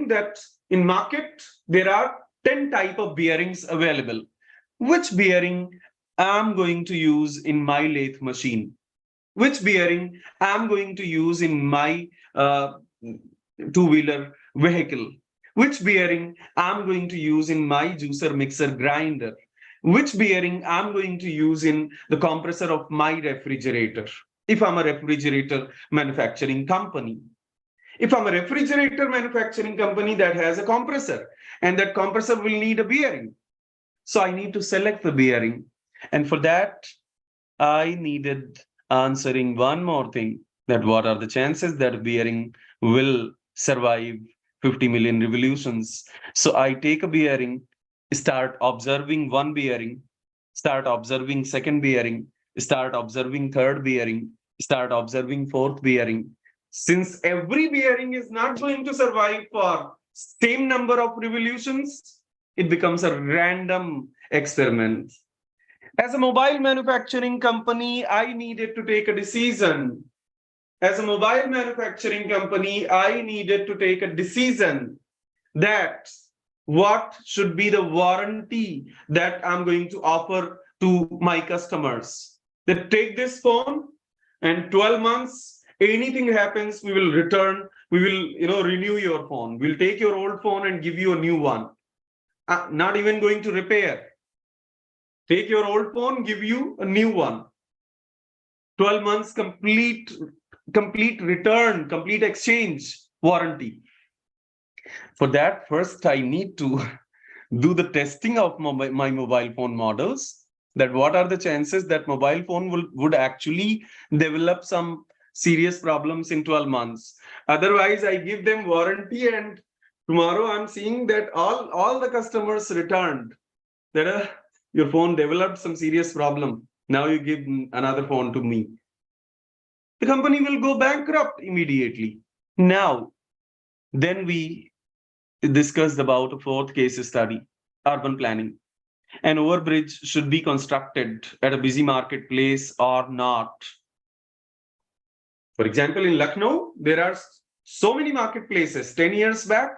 that in market, there are 10 type of bearings available. Which bearing I'm going to use in my lathe machine? Which bearing I'm going to use in my two-wheeler vehicle? Which bearing I'm going to use in my juicer mixer grinder? Which bearing I'm going to use in the compressor of my refrigerator? If I'm a refrigerator manufacturing company. If I'm a refrigerator manufacturing company that has a compressor, and that compressor will need a bearing. So I need to select the bearing. And for that, I needed answering one more thing, that what are the chances that bearing will survive 50 million revolutions. So I take a bearing, start observing one bearing, start observing second bearing, start observing third bearing, start observing fourth bearing. Since every bearing is not going to survive for same number of revolutions, it becomes a random experiment. As a mobile manufacturing company, I needed to take a decision. As a mobile manufacturing company, I needed to take a decision that what should be the warranty that I'm going to offer to my customers. That take this phone and 12 months, anything happens, we will return, we will renew your phone. We'll take your old phone and give you a new one. Not even going to repair. Take your old phone, give you a new one. 12 months complete return, complete exchange warranty. For that, first I need to do the testing of my mobile phone models, that what are the chances that mobile phone would actually develop some serious problems in 12 months. Otherwise, I give them warranty and tomorrow I'm seeing that all the customers returned. That your phone developed some serious problem. Now you give another phone to me. The company will go bankrupt immediately. Now, then we discussed about a fourth case study, urban planning. An overbridge should be constructed at a busy marketplace or not. For example, in Lucknow, there are so many marketplaces. 10 years back,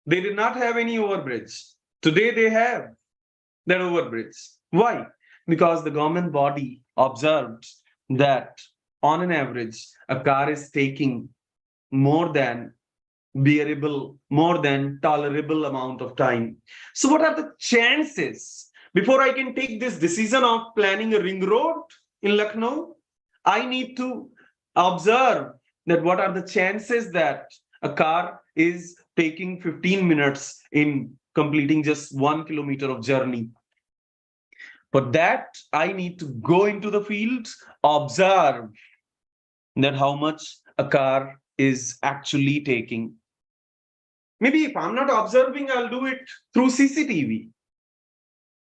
they did not have any overbridge. Today they have that overbridge. Why? Because the government body observed that on an average, a car is taking more than bearable, more than tolerable amount of time. So what are the chances? Before I can take this decision of planning a ring road in Lucknow, I need to observe that what are the chances that a car is taking 15 minutes in completing just 1 kilometer of journey. For that, I need to go into the field, observe that how much a car is actually taking. Maybe if I'm not observing, I'll do it through CCTV.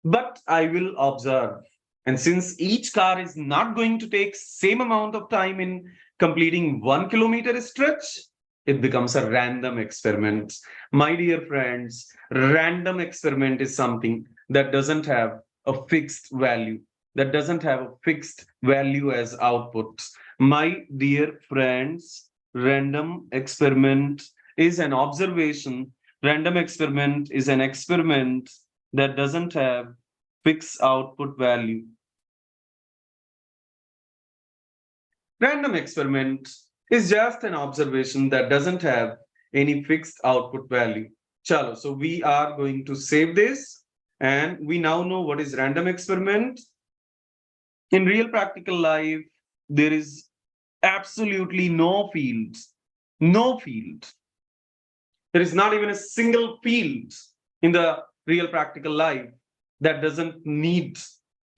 But I will observe. And since each car is not going to take same amount of time in completing 1 kilometer stretch, it becomes a random experiment. My dear friends, random experiment is something that doesn't have a fixed value, that doesn't have a fixed value as output. My dear friends, random experiment is an observation. Random experiment is an experiment that doesn't have fixed output value. Random experiment is just an observation that doesn't have any fixed output value. Chalo, so we are going to save this, and we now know what is random experiment. In real practical life, there is absolutely no field. No field. There is not even a single field in the real practical life that doesn't need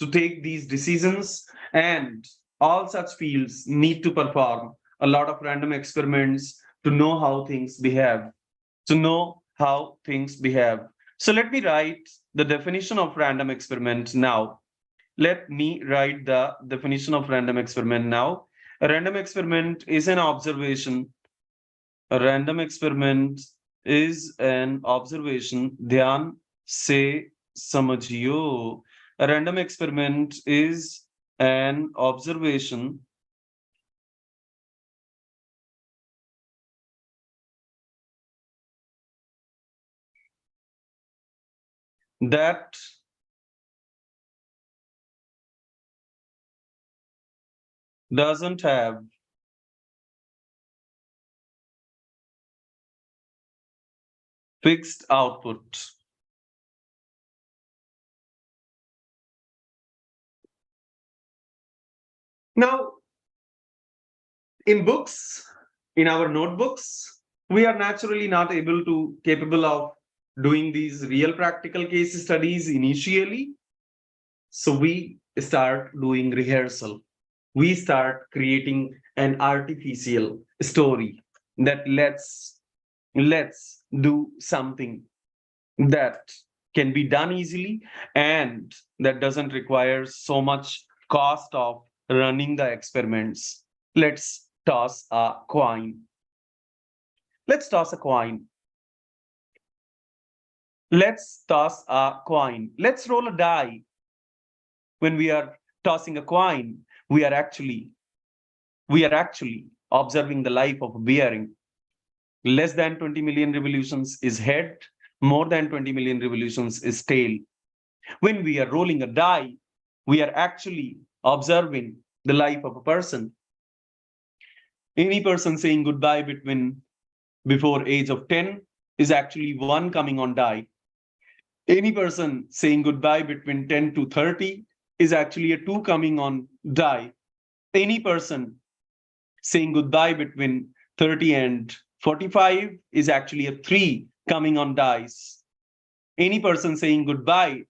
to take these decisions, and all such fields need to perform a lot of random experiments to know how things behave, So let me write the definition of random experiment now. Let me write the definition of random experiment now. A random experiment is an observation. A random experiment is an observation. ध्यान से समझियो. A random experiment is an observation that doesn't have fixed output. Now, in books, in our notebooks, we are naturally not capable of doing these real practical case studies initially. So we start doing rehearsal. We start creating an artificial story that let's do something that can be done easily and that doesn't require so much cost of running the experiments. Let's toss a coin. Let's toss a coin. Let's toss a coin. Let's roll a die. When we are tossing a coin, we are actually observing the life of a bearing. Less than 20 million revolutions is head, more than 20 million revolutions is tail. When we are rolling a die, we are actually observing the life of a person. Any person saying goodbye before age of 10 is actually 1 coming on die. Any person saying goodbye between 10 to 30 is actually a 2 coming on die. Any person saying goodbye between 30 and 45 is actually a 3 coming on dice. Any person saying goodbye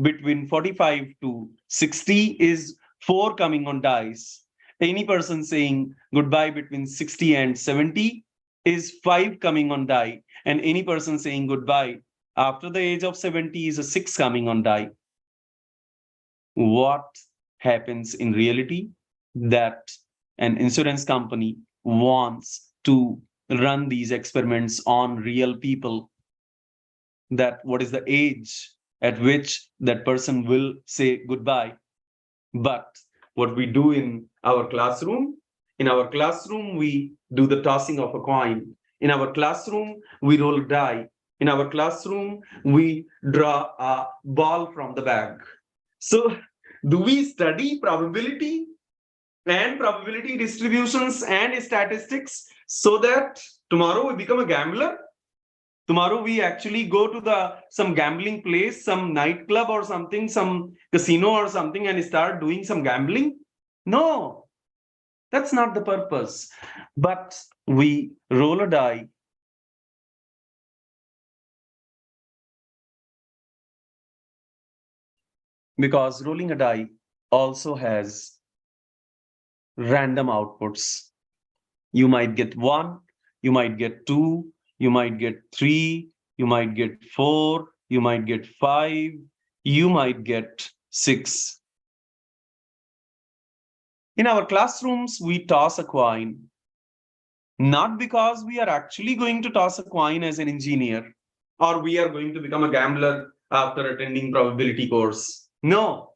between 45 to 60 is 4 coming on dice. Any person saying goodbye between 60 and 70 is 5 coming on die. And any person saying goodbye after the age of 70 is a 6 coming on die. What happens in reality? That an insurance company wants to run these experiments on real people. That what is the age at which that person will say goodbye. But what we do in our classroom, we do the tossing of a coin. In our classroom, we roll a die. In our classroom, we draw a ball from the bag. So do we study probability and probability distributions and statistics so that tomorrow we become a gambler? Tomorrow we actually go to some gambling place, some nightclub or something, some casino or something, and start doing some gambling? No, that's not the purpose. But we roll a die. Because rolling a die also has random outputs. You might get 1, you might get 2, you might get 3, you might get 4, you might get 5, you might get 6. In our classrooms, we toss a coin, not because we are actually going to toss a coin as an engineer, or we are going to become a gambler after attending probability course. No,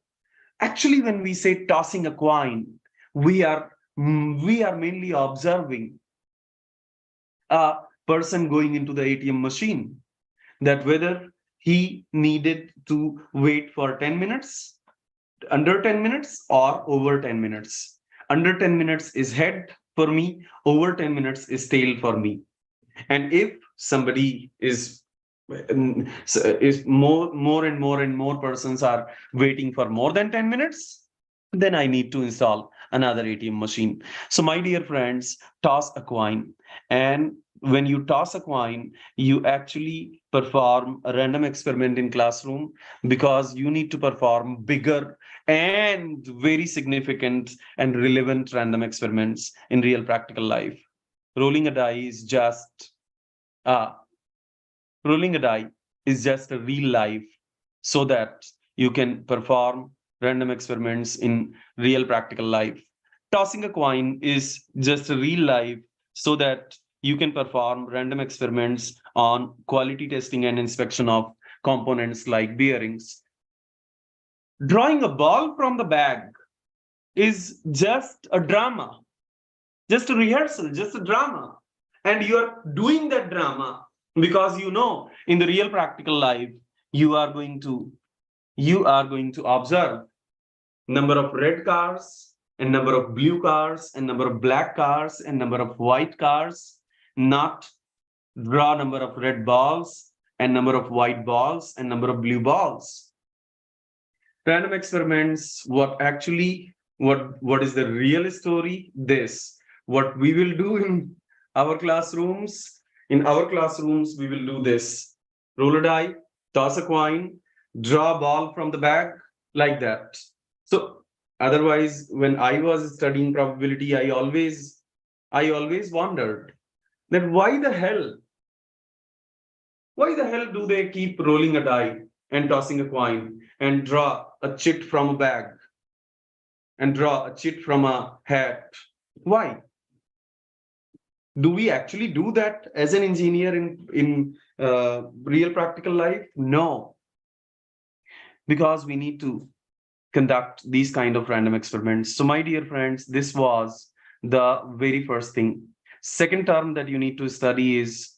actually, when we say tossing a coin, we are mainly observing a person going into the ATM machine, that whether he needed to wait for 10 minutes, under 10 minutes, or over 10 minutes. Under 10 minutes is head for me, over 10 minutes is tail for me. And if somebody is more and more persons are waiting for more than 10 minutes, then I need to install another ATM machine. So my dear friends, toss a coin. And when you toss a coin, you actually perform a random experiment in classroom, because you need to perform bigger and very significant and relevant random experiments in real practical life. Rolling a die is just rolling a die is just a real life, so that you can perform random experiments in real practical life. tossing a coin is just a real life so that you can perform random experiments on quality testing and inspection of components like bearings. Drawing a ball from the bag is just a drama, just a rehearsal, just a drama. And you are doing that drama because you know in the real practical life, you are going to observe number of red cars and number of blue cars and number of black cars and number of white cars, not draw number of red balls and number of white balls and number of blue balls. Random experiments, what is the real story? This. What we will do in our classrooms, we will do this. Roll a die, toss a coin, draw a ball from the bag, like that. So otherwise, when I was studying probability, I always wondered that why the hell do they keep rolling a die and tossing a coin and draw a chit from a bag and draw a chit from a hat? Why? Do we actually do that as an engineer in real practical life? No, because we need to conduct these kind of random experiments. So my dear friends, this was the very first thing. Second term that you need to study is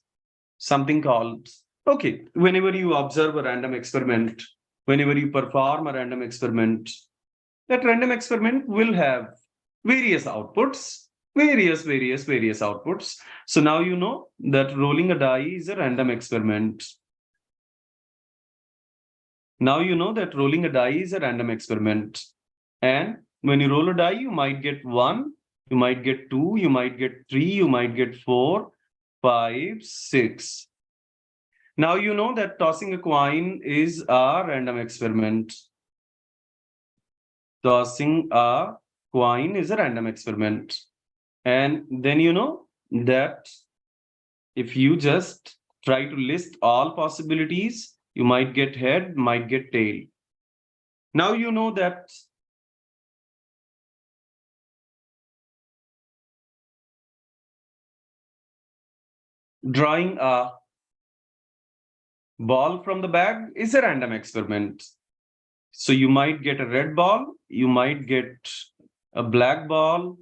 something called, okay, whenever you observe a random experiment, whenever you perform a random experiment, that random experiment will have various outputs, various outputs. So now you know that rolling a die is a random experiment. Now you know that rolling a die is a random experiment. And when you roll a die, you might get 1, you might get 2, you might get 3, you might get 4, 5, 6. Now you know that tossing a coin is a random experiment. Tossing a coin is a random experiment. And then you know that if you just try to list all possibilities, you might get head, might get tail. Now you know that drawing a ball from the bag is a random experiment. So you might get a red ball, you might get a black ball,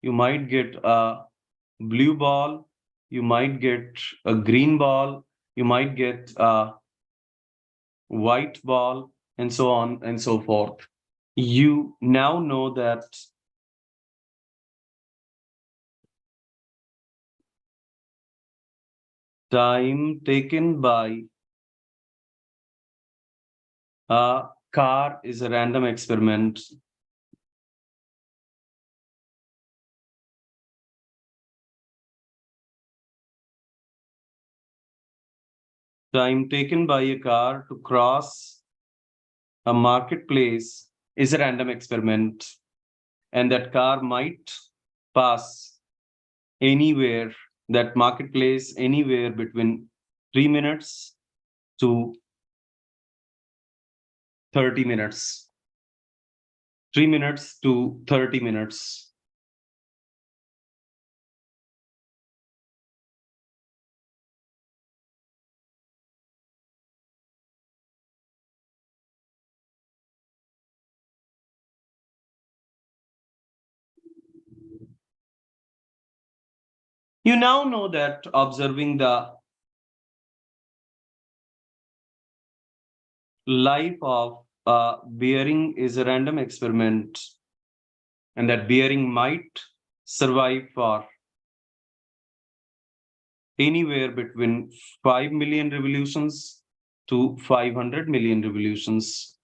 you might get a blue ball, you might get a green ball, you might get a white ball, and so on and so forth. You now know that time taken by a car is a random experiment. Time taken by a car to cross a marketplace is a random experiment. And that car might pass anywhere, that marketplace anywhere between 3 minutes to 30 minutes. 3 minutes to 30 minutes. You now know that observing the life of a bearing is a random experiment, and that bearing might survive for anywhere between 5 million revolutions to 500 million revolutions.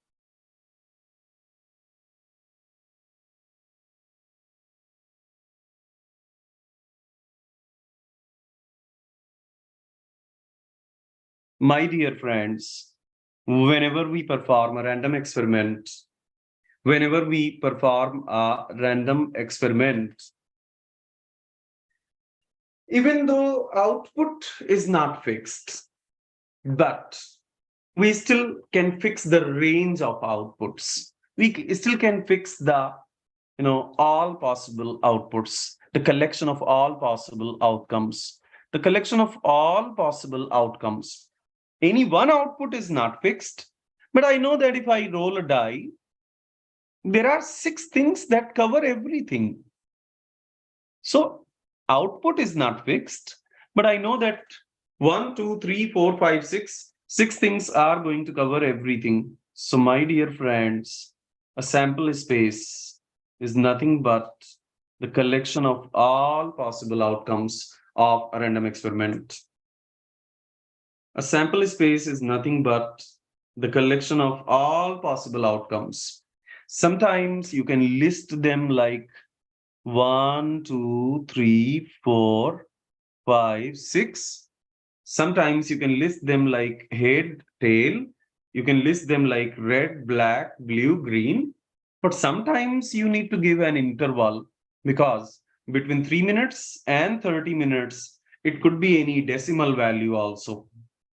My dear friends, whenever we perform a random experiment, even though output is not fixed, but we still can fix the range of outputs. We still can fix the all possible outputs, the collection of all possible outcomes, the collection of all possible outcomes. Any one output is not fixed, but I know that if I roll a die, there are 6 things that cover everything. So output is not fixed, but I know that 1, 2, 3, 4, 5, 6, 6 things are going to cover everything. So my dear friends, a sample space is nothing but the collection of all possible outcomes of a random experiment. A sample space is nothing but the collection of all possible outcomes. Sometimes you can list them like 1, 2, 3, 4, 5, 6. Sometimes you can list them like head, tail. You can list them like red, black, blue, green. But sometimes you need to give an interval, because between 3 minutes and 30 minutes, it could be any decimal value also.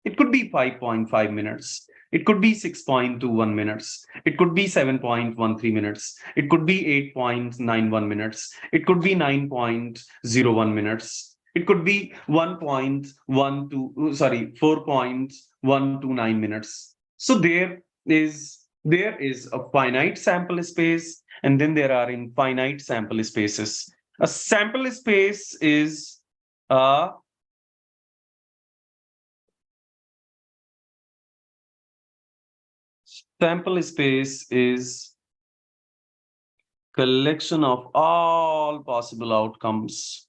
It could be 5.5 minutes. It could be 6.21 minutes. It could be 7.13 minutes. It could be 8.91 minutes. It could be 9.01 minutes. It could be 4.129 minutes. So there is a finite sample space, and then there are infinite sample spaces. A sample space is a sample space is collection of all possible outcomes.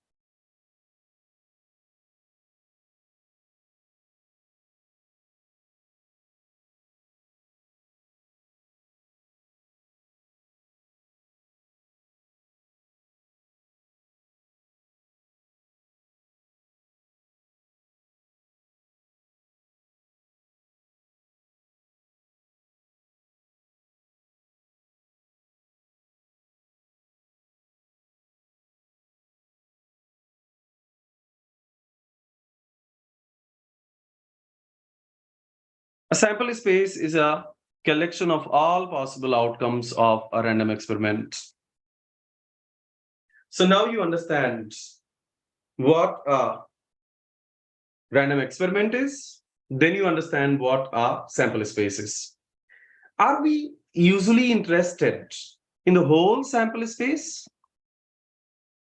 A sample space is a collection of all possible outcomes of a random experiment. So now you understand what a random experiment is, then you understand what a sample space is. Are we usually interested in the whole sample space?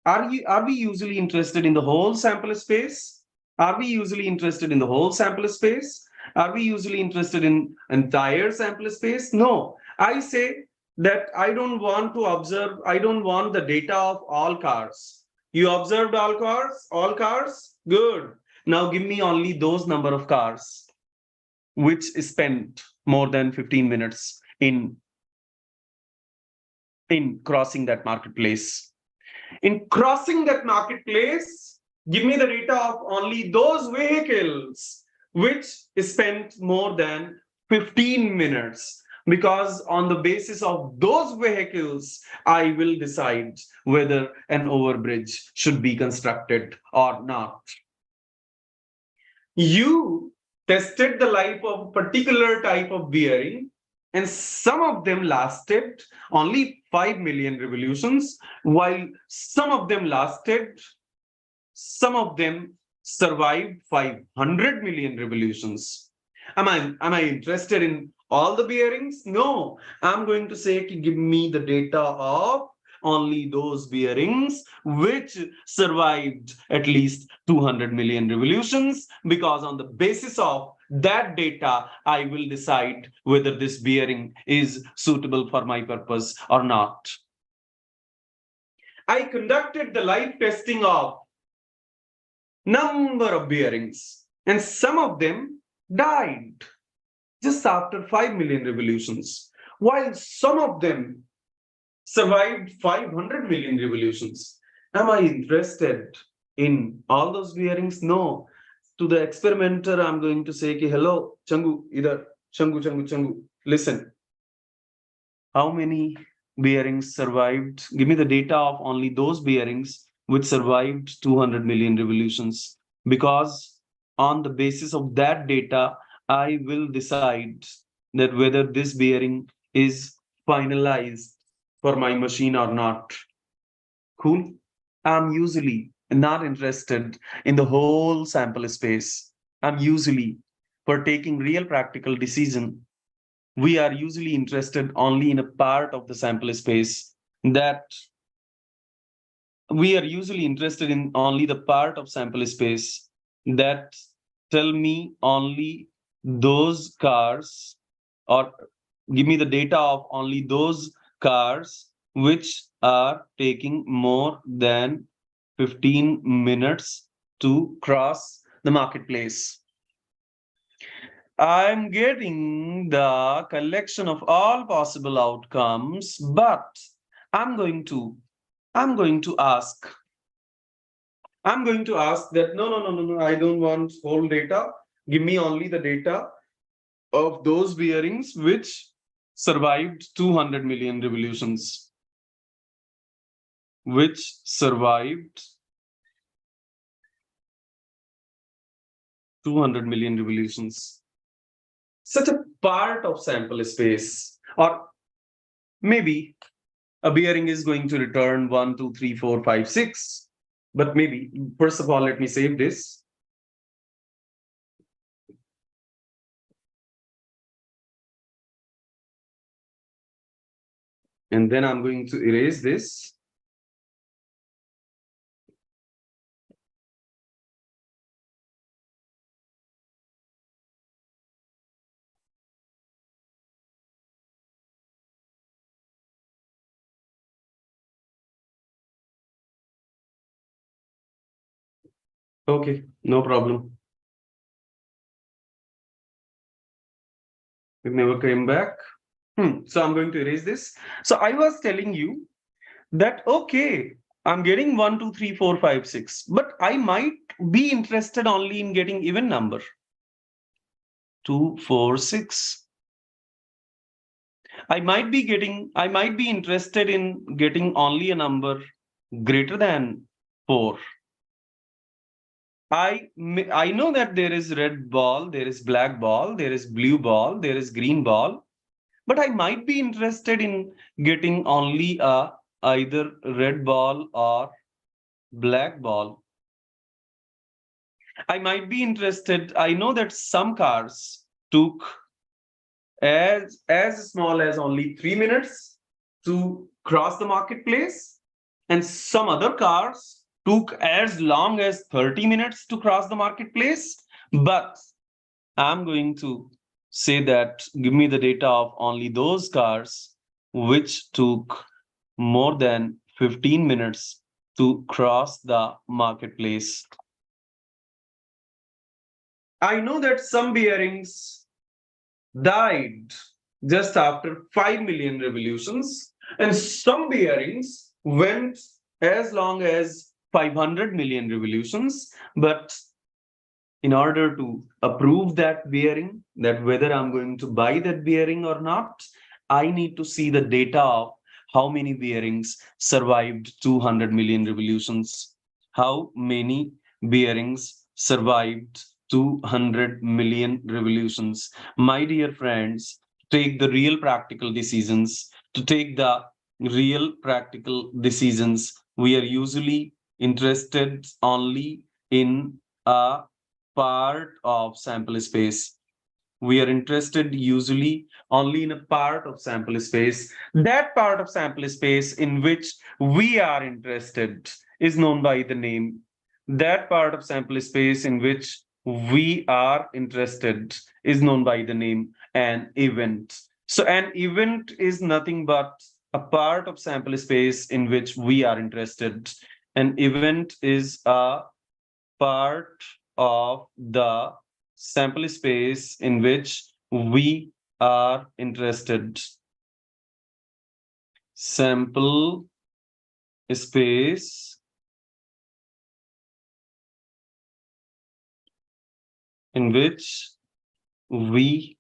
Are we usually interested in the whole sample space? Are we usually interested in the whole sample space? Are we usually interested in entire sample space? No. I say that I don't want the data of all cars. You observed all cars? Good. Now give me only those number of cars which spent more than 15 minutes in crossing that marketplace. In crossing that marketplace, give me the data of only those vehicles which spent more than 15 minutes. Because on the basis of those vehicles, I will decide whether an overbridge should be constructed or not. You tested the life of a particular type of bearing, and some of them lasted only 5 million revolutions, while some of them survived 500 million revolutions. Am I interested in all the bearings? No, I'm going to say, give me the data of only those bearings which survived at least 200 million revolutions, because on the basis of that data, I will decide whether this bearing is suitable for my purpose or not. I conducted the live testing of number of bearings, and some of them died just after 5 million revolutions, while some of them survived 500 million revolutions. Am I interested in all those bearings? No. To the experimenter, I'm going to say, hello, Changu, either Changu, listen. How many bearings survived? Give me the data of only those bearings which survived 200 million revolutions. Because on the basis of that data, I will decide that whether this bearing is finalized for my machine or not. Cool. I'm usually not interested in the whole sample space. I'm usually for taking real practical decision. We are usually interested only in a part of the sample space that we are usually interested in only the part of sample space that tell me only those cars or give me the data of only those cars which are taking more than 15 minutes to cross the marketplace. I'm getting the collection of all possible outcomes, but I'm going to I'm going to ask that no, I don't want whole data. Give me only the data of those bearings which survived 200 million revolutions. Which survived 200 million revolutions. Such a part of sample space, or maybe a bearing is going to return 1, 2, 3, 4, 5, 6. But maybe, first of all, let me save this. And then I'm going to erase this. Okay, no problem. It never came back. So I'm going to erase this. So I was telling you that, okay, I'm getting 1, 2, 3, 4, 5, 6, but I might be interested only in getting even number. 2, 4, 6. I might be interested in getting only a number greater than 4. I know that there is red ball, there is black ball, there is blue ball, there is green ball, but I might be interested in getting only a either red ball or black ball. I might be interested. I know that some cars took as small as only 3 minutes to cross the marketplace, and some other cars took as long as 30 minutes to cross the marketplace. But I'm going to say that give me the data of only those cars which took more than 15 minutes to cross the marketplace. I know that some bearings died just after 5 million revolutions, and some bearings went as long as 500 million revolutions. But in order to approve that bearing, that whether I'm going to buy that bearing or not, I need to see the data of how many bearings survived 200 million revolutions, how many bearings survived 200 million revolutions. My dear friends, take the real practical decisions. To take the real practical decisions, we are usually interested only in a part of sample space. We are interested usually only in a part of sample space. That part of sample space in which we are interested is known by the name. That part of sample space in which we are interested is known by the name an event. So an event is nothing but a part of sample space in which we are interested. An event is a part of the sample space in which we are interested. Sample space in which we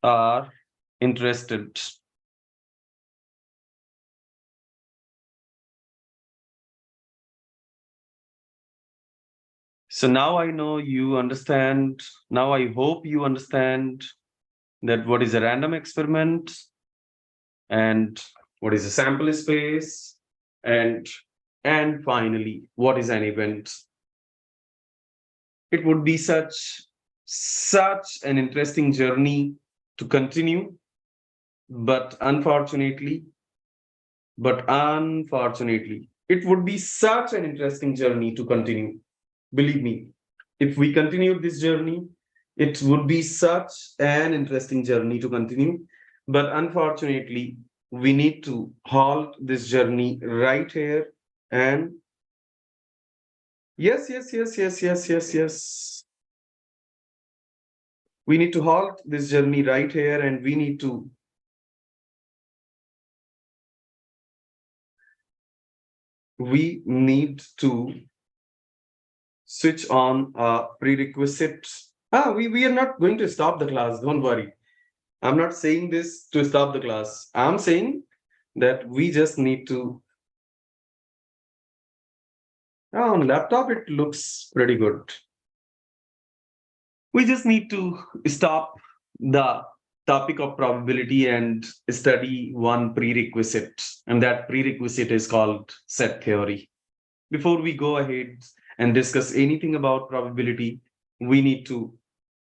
are interested. So now I know you understand. Now I hope you understand that what is a random experiment and What is a sample space? And finally, what is an event? It would be such an interesting journey to continue, but unfortunately, it would be such an interesting journey to continue. Believe me, if we continue this journey, it would be such an interesting journey to continue. But unfortunately, we need to halt this journey right here. And yes. We need to halt this journey right here, and we need to switch on a prerequisite. We are not going to stop the class. Don't worry. I'm not saying this to stop the class. I'm saying that we just need to. On laptop, it looks pretty good. We just need to stop the topic of probability and study one prerequisite, and that prerequisite is called set theory. Before we go ahead and discuss anything about probability, we need to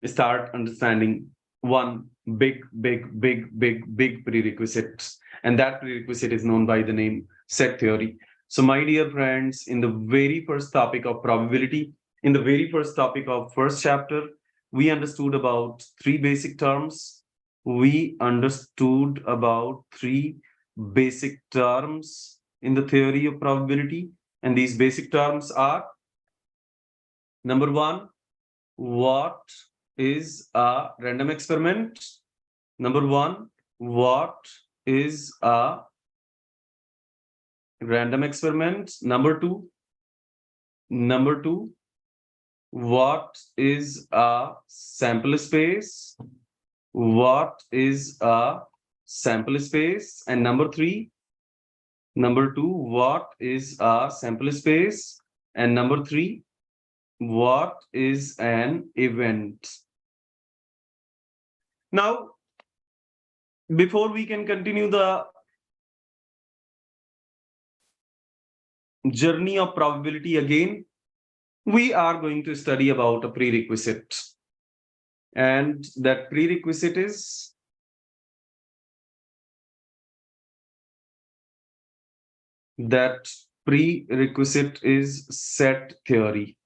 start understanding one big prerequisite, and that prerequisite is known by the name set theory. So my dear friends, in the very first topic of probability, in the very first topic of first chapter, we understood about three basic terms. We understood about three basic terms in the theory of probability, and these basic terms are: number one, what is a random experiment? Number one, what is a random experiment? Number two, what is a sample space? What is a sample space? And number two, what is a sample space? And number three, what is an event? Now, before we can continue the journey of probability again, we are going to study about a prerequisite. And that prerequisite is set theory.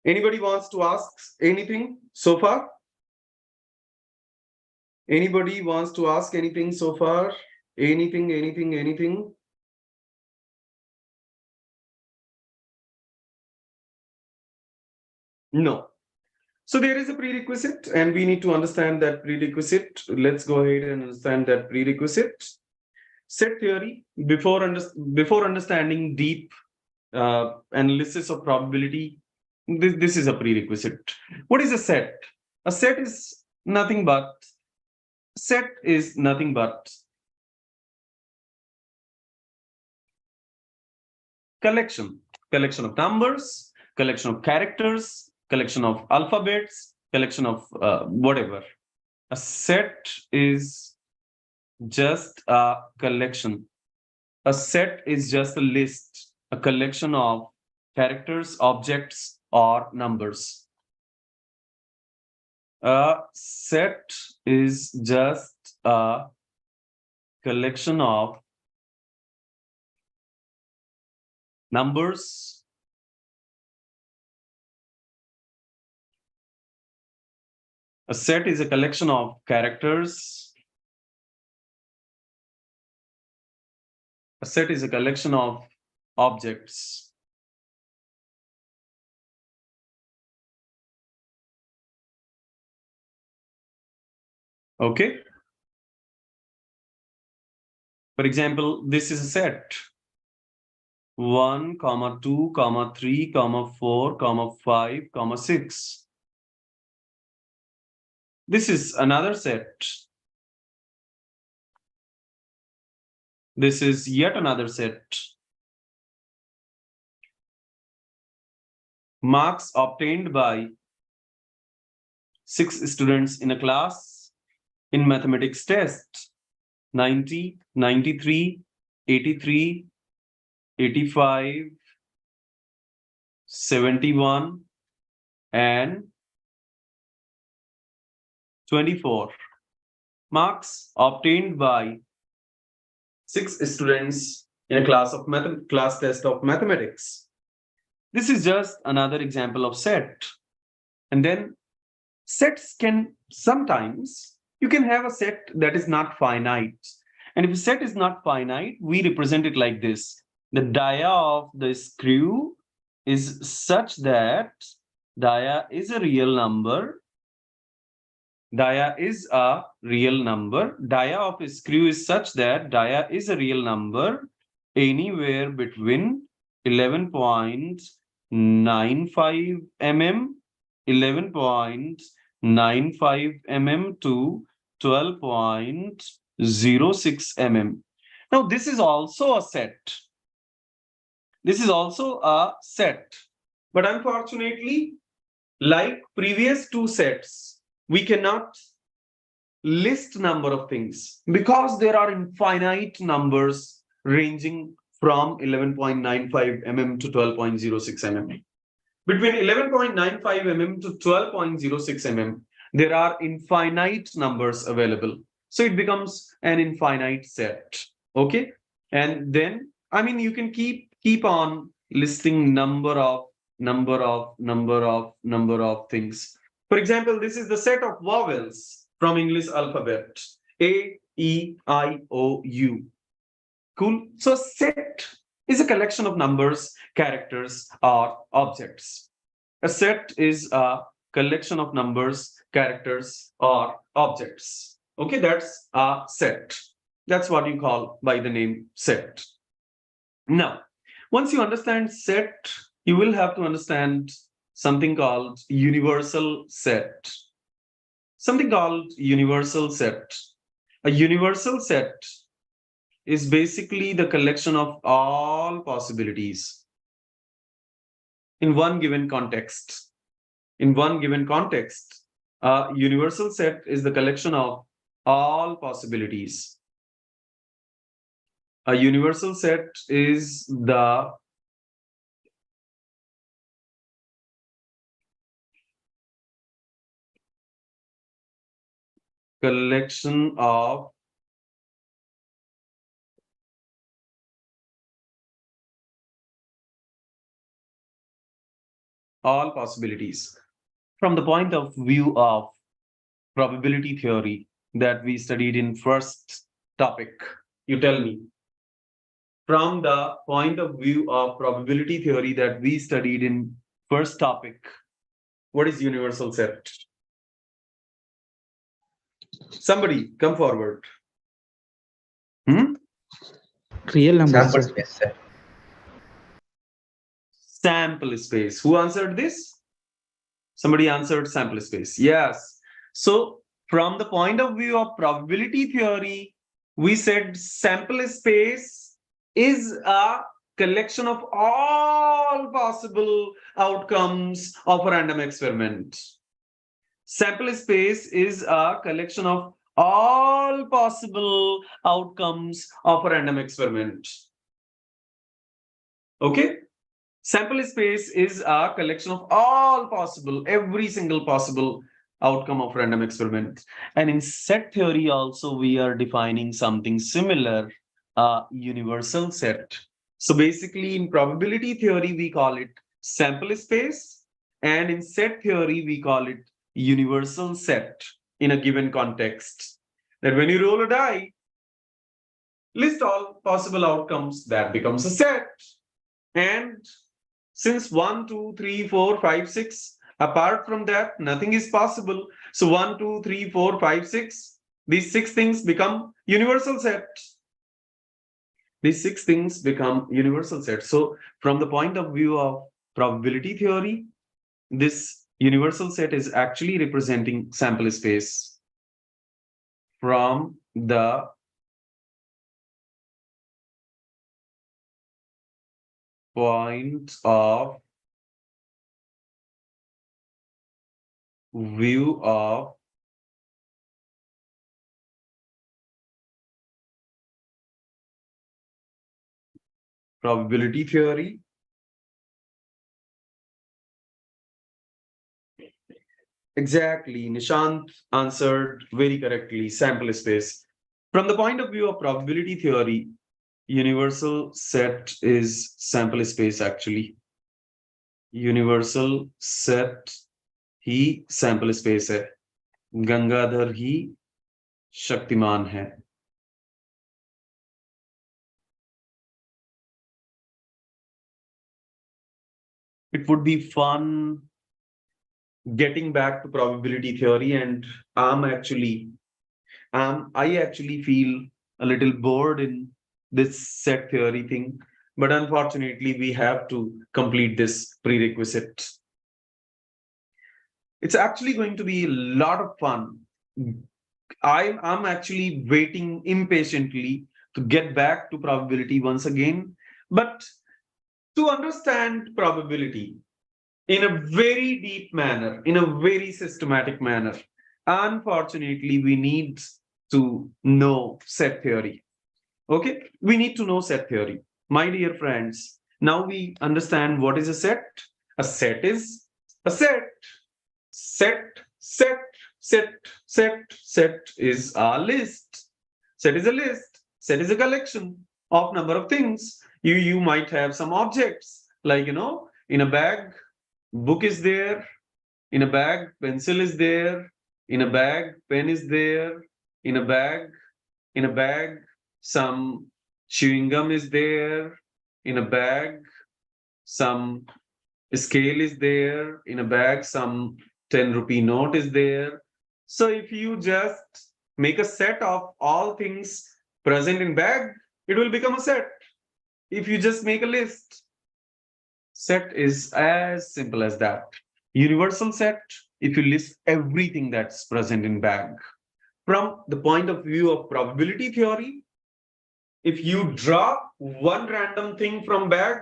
Anybody wants to ask anything so far? Anybody wants to ask anything so far? Anything? No. So there is a prerequisite, and we need to understand that prerequisite. Let's go ahead and understand that prerequisite. Set theory, before understanding deep analysis of probability, this is a prerequisite. What is a set? A set is nothing but collection of numbers, collection of characters, collection of alphabets, collection of whatever. A set is just a collection. A set is just a list, a collection of characters, objects, or numbers. A set is just a collection of numbers, a set is a collection of characters, a set is a collection of objects. Okay. For example, this is a set. 1, 2, 3, 4, 5, 6. This is another set. This is yet another set. Marks obtained by 6 students in a class. in mathematics test. 90, 93, 83, 85, 71, and 24. Marks obtained by 6 students in a class test of mathematics. This is just another example of set. And then sets can sometimes, you can have a set that is not finite. And if a set is not finite, we represent it like this. The dia of the screw is such that dia is a real number. Dia is a real number. Dia of a screw is such that dia is a real number anywhere between 11.95 mm, 11.95 mm to 12.06 mm. Now, this is also a set. This is also a set. But unfortunately, like previous two sets, we cannot list number of things because there are infinite numbers ranging from 11.95 mm to 12.06 mm. Between 11.95 mm to 12.06 mm, there are infinite numbers available. So it becomes an infinite set. Okay. And then, I mean, you can keep on listing number of things. For example, this is the set of vowels from English alphabet. A, E, I, O, U. Cool. So set is a collection of numbers, characters, or objects. A set is a collection of numbers, characters, or objects. Okay, that's a set. That's what you call by the name set. Now, once you understand set, you will have to understand something called universal set. Something called universal set. A universal set is basically the collection of all possibilities in one given context. In one given context, a universal set is the collection of all possibilities. A universal set is the collection of all possibilities. From the point of view of probability theory that we studied in first topic, you tell me. From the point of view of probability theory that we studied in first topic, what is universal set? Somebody come forward. Real numbers, Sample sir. space, sir. Sample space. Who answered this? Somebody answered sample space. Yes. So from the point of view of probability theory, we said sample space is a collection of all possible outcomes of a random experiment. Sample space is a collection of all possible outcomes of a random experiment. Okay? Sample space is a collection of all possible, every single possible outcome of random experiment. And in set theory also, we are defining something similar, a universal set. So basically in probability theory, we call it sample space. And in set theory, we call it universal set in a given context. That when you roll a die, list all possible outcomes, that becomes a set. And since 1, 2, 3, 4, 5, 6, apart from that, nothing is possible. So 1, 2, 3, 4, 5, 6, these 6 things become universal set. These 6 things become universal set. So from the point of view of probability theory, this universal set is actually representing sample space. From the point of view of probability theory. Exactly, Nishant answered very correctly, sample space. From the point of view of probability theory, universal set is sample space actually. Universal set he sample space है. गंगाधर ही शक्तिमान है. It would be fun getting back to probability theory, and I actually feel a little bored in this set theory thing, but unfortunately we have to complete this prerequisite. It's actually going to be a lot of fun. I'm actually waiting impatiently to get back to probability once again, but to understand probability in a very deep manner, in a very systematic manner, unfortunately, we need to know set theory. Okay, we need to know set theory. My dear friends, now we understand what is a set. A set is a set. Set, set, set, set is a list. Set is a list. Set is a collection of number of things. You might have some objects, like, in a bag, book is there. In a bag, pencil is there. In a bag, pen is there. In a bag, some chewing gum is there. In a bag, some scale is there. In a bag, some 10 rupee note is there. So if you just make a set of all things present in bag, it will become a set. If you just make a list, set is as simple as that. Universal set, if you list everything that's present in bag. From the point of view of probability theory, if you draw one random thing from bag,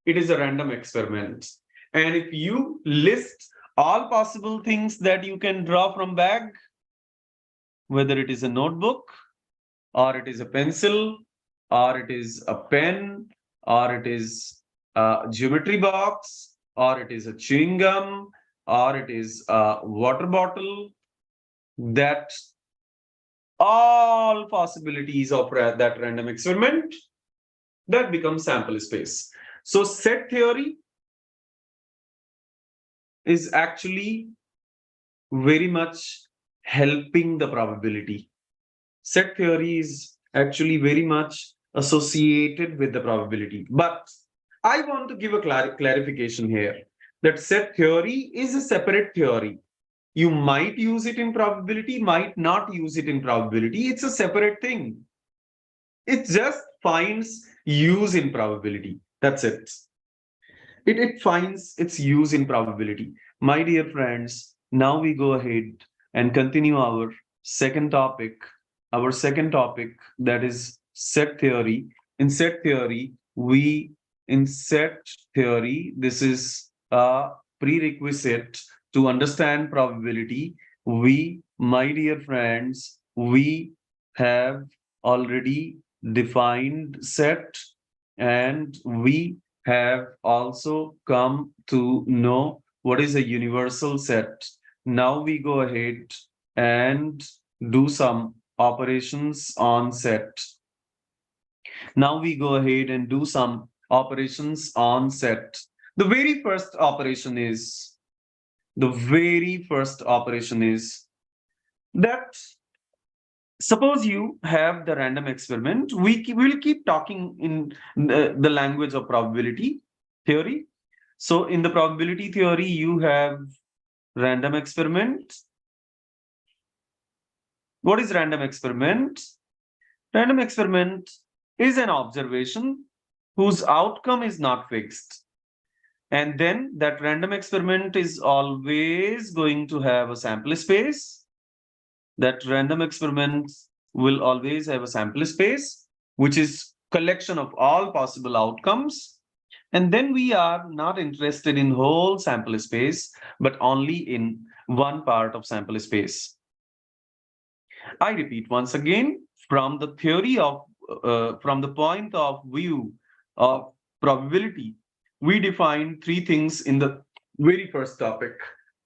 it is a random experiment. And if you list all possible things that you can draw from bag, whether it is a notebook, or it is a pencil, or it is a pen, or it is a geometry box, or it is a chewing gum, or it is a water bottle, that all possibilities of that random experiment, that becomes sample space. So set theory is actually very much helping the probability. Set theory is actually very much associated with the probability. But I want to give a clarification here that set theory is a separate theory. You might use it in probability, might not use it in probability. It's a separate thing. It just finds use in probability. That's it. It finds its use in probability. My dear friends, now we go ahead and continue our second topic. Our second topic, that is set theory. In set theory, this is a prerequisite to understand probability. My dear friends, we have already defined set, and we have also come to know what is a universal set. Now we go ahead and do some operations on set. Now we go ahead and do some operations on set. The very first operation is that suppose you have the random experiment. We will keep talking in the language of probability theory. So in the probability theory, you have random experiment. What is random experiment? Random experiment is an observation whose outcome is not fixed. And then that random experiment is always going to have a sample space. That random experiment will always have a sample space, which is collection of all possible outcomes. And then we are not interested in whole sample space, but only in one part of sample space. I repeat once again, from the point of view of probability, we define three things in the very first topic,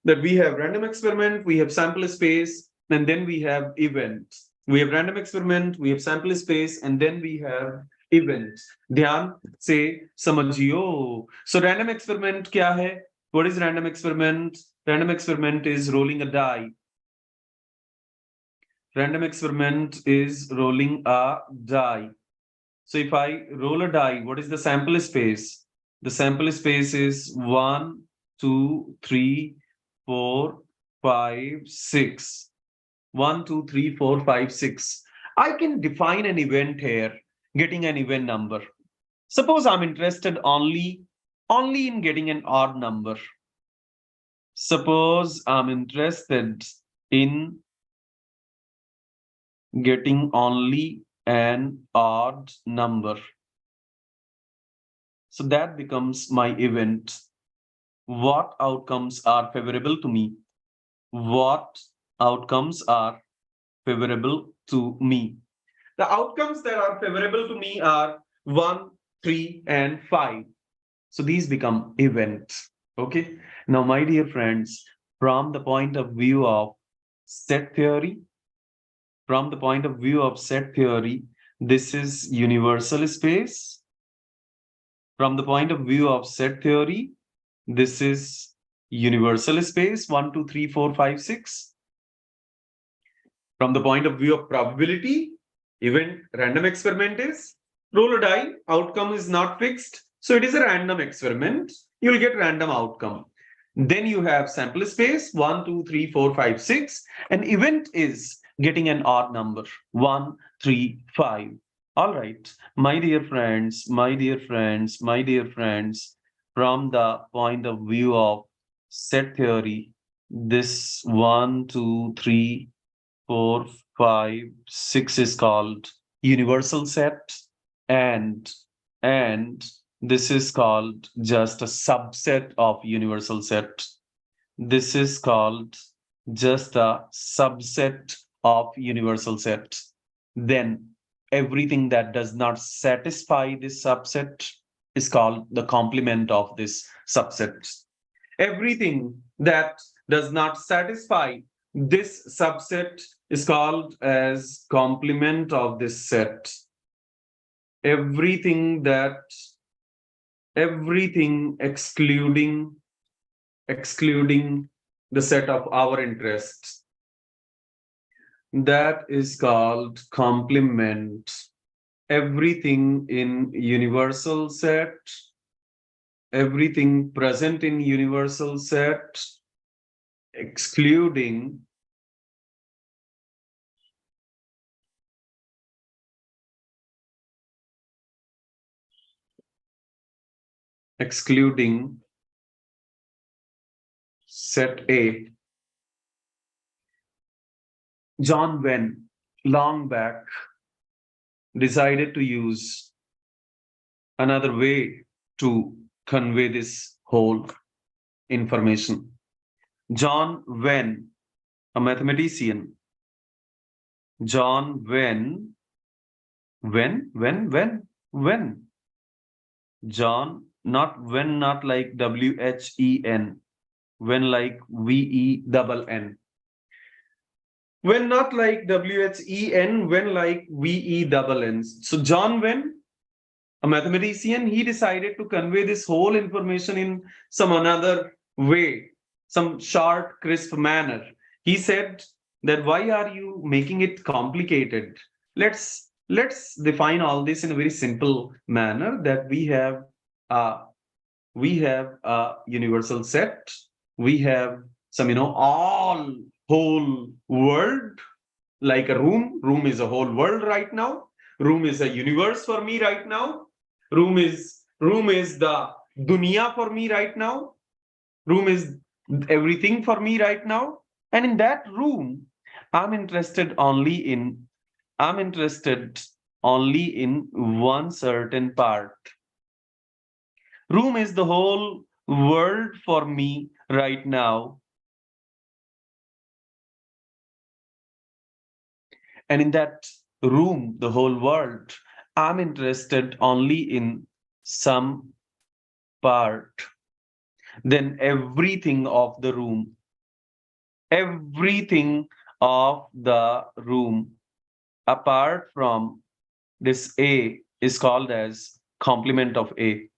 that we have random experiment, we have sample space, and then we have event. We have random experiment, we have sample space, and then we have event. ध्यान से समझियो. So random experiment क्या है? What is random experiment? Random experiment is rolling a die. Random experiment is rolling a die. So if I roll a die, what is the sample space? The sample space is 1, 2, 3, 4, 5, 6. 1, 2, 3, 4, 5, 6. I can define an event here, getting an even number. Suppose I'm interested only in getting an odd number. Suppose I'm interested in getting only an odd number. So that becomes my event. What outcomes are favorable to me? What outcomes are favorable to me? The outcomes that are favorable to me are 1, 3, and 5. So these become events. Okay. Now, my dear friends, from the point of view of set theory, this is universal space. From the point of view of set theory, this is universal space 1, 2, 3, 4, 5, 6. From the point of view of probability, event random experiment is roll a die, outcome is not fixed. So it is a random experiment. You will get random outcome. Then you have sample space 1, 2, 3, 4, 5, 6. An event is getting an odd number 1, 3, 5. All right, my dear friends, from the point of view of set theory, this 1, 2, 3, 4, 5, 6 is called universal set, and this is called just a subset of universal set. This is called just a subset of universal set. Then everything that does not satisfy this subset is called the complement of this subset. Everything that does not satisfy this subset is called as complement of this set. Everything excluding the set of our interests, that is called complement. Everything in universal set, everything present in universal set, excluding set A. John Venn, long back, decided to use another way to convey this whole information. John Venn, a mathematician. John Venn, John, not when, not like WHEN, when like VENN. When not like WHEN, when like VENN. So John Venn, a mathematician, he decided to convey this whole information in some another way, some short, crisp manner. He said that why are you making it complicated? Let's define all this in a very simple manner, that we have a universal set, we have some all whole world, like a room is a whole world right now, room is a universe for me right now, room is the dunya for me right now, room is everything for me right now, and in that room I'm interested only in one certain part. Room is the whole world for me right now. And in that room, the whole world, I'm interested only in some part, then everything of the room, apart from this A is called as complement of A.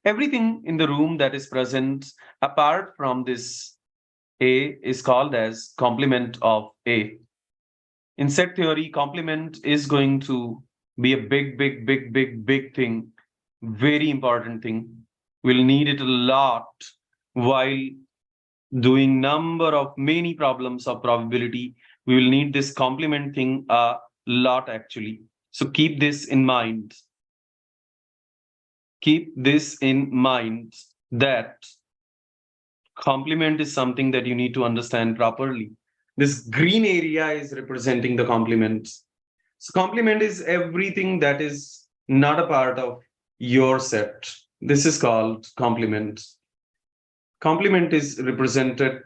Everything in the room that is present apart from this A is called as complement of A. In set theory, complement is going to be a big thing, very important thing. We'll need it a lot while doing many problems of probability. We will need this complement thing a lot actually. So keep this in mind. Keep this in mind that complement is something that you need to understand properly. This green area is representing the complement. So complement is everything that is not a part of your set. This is called complement. Complement is represented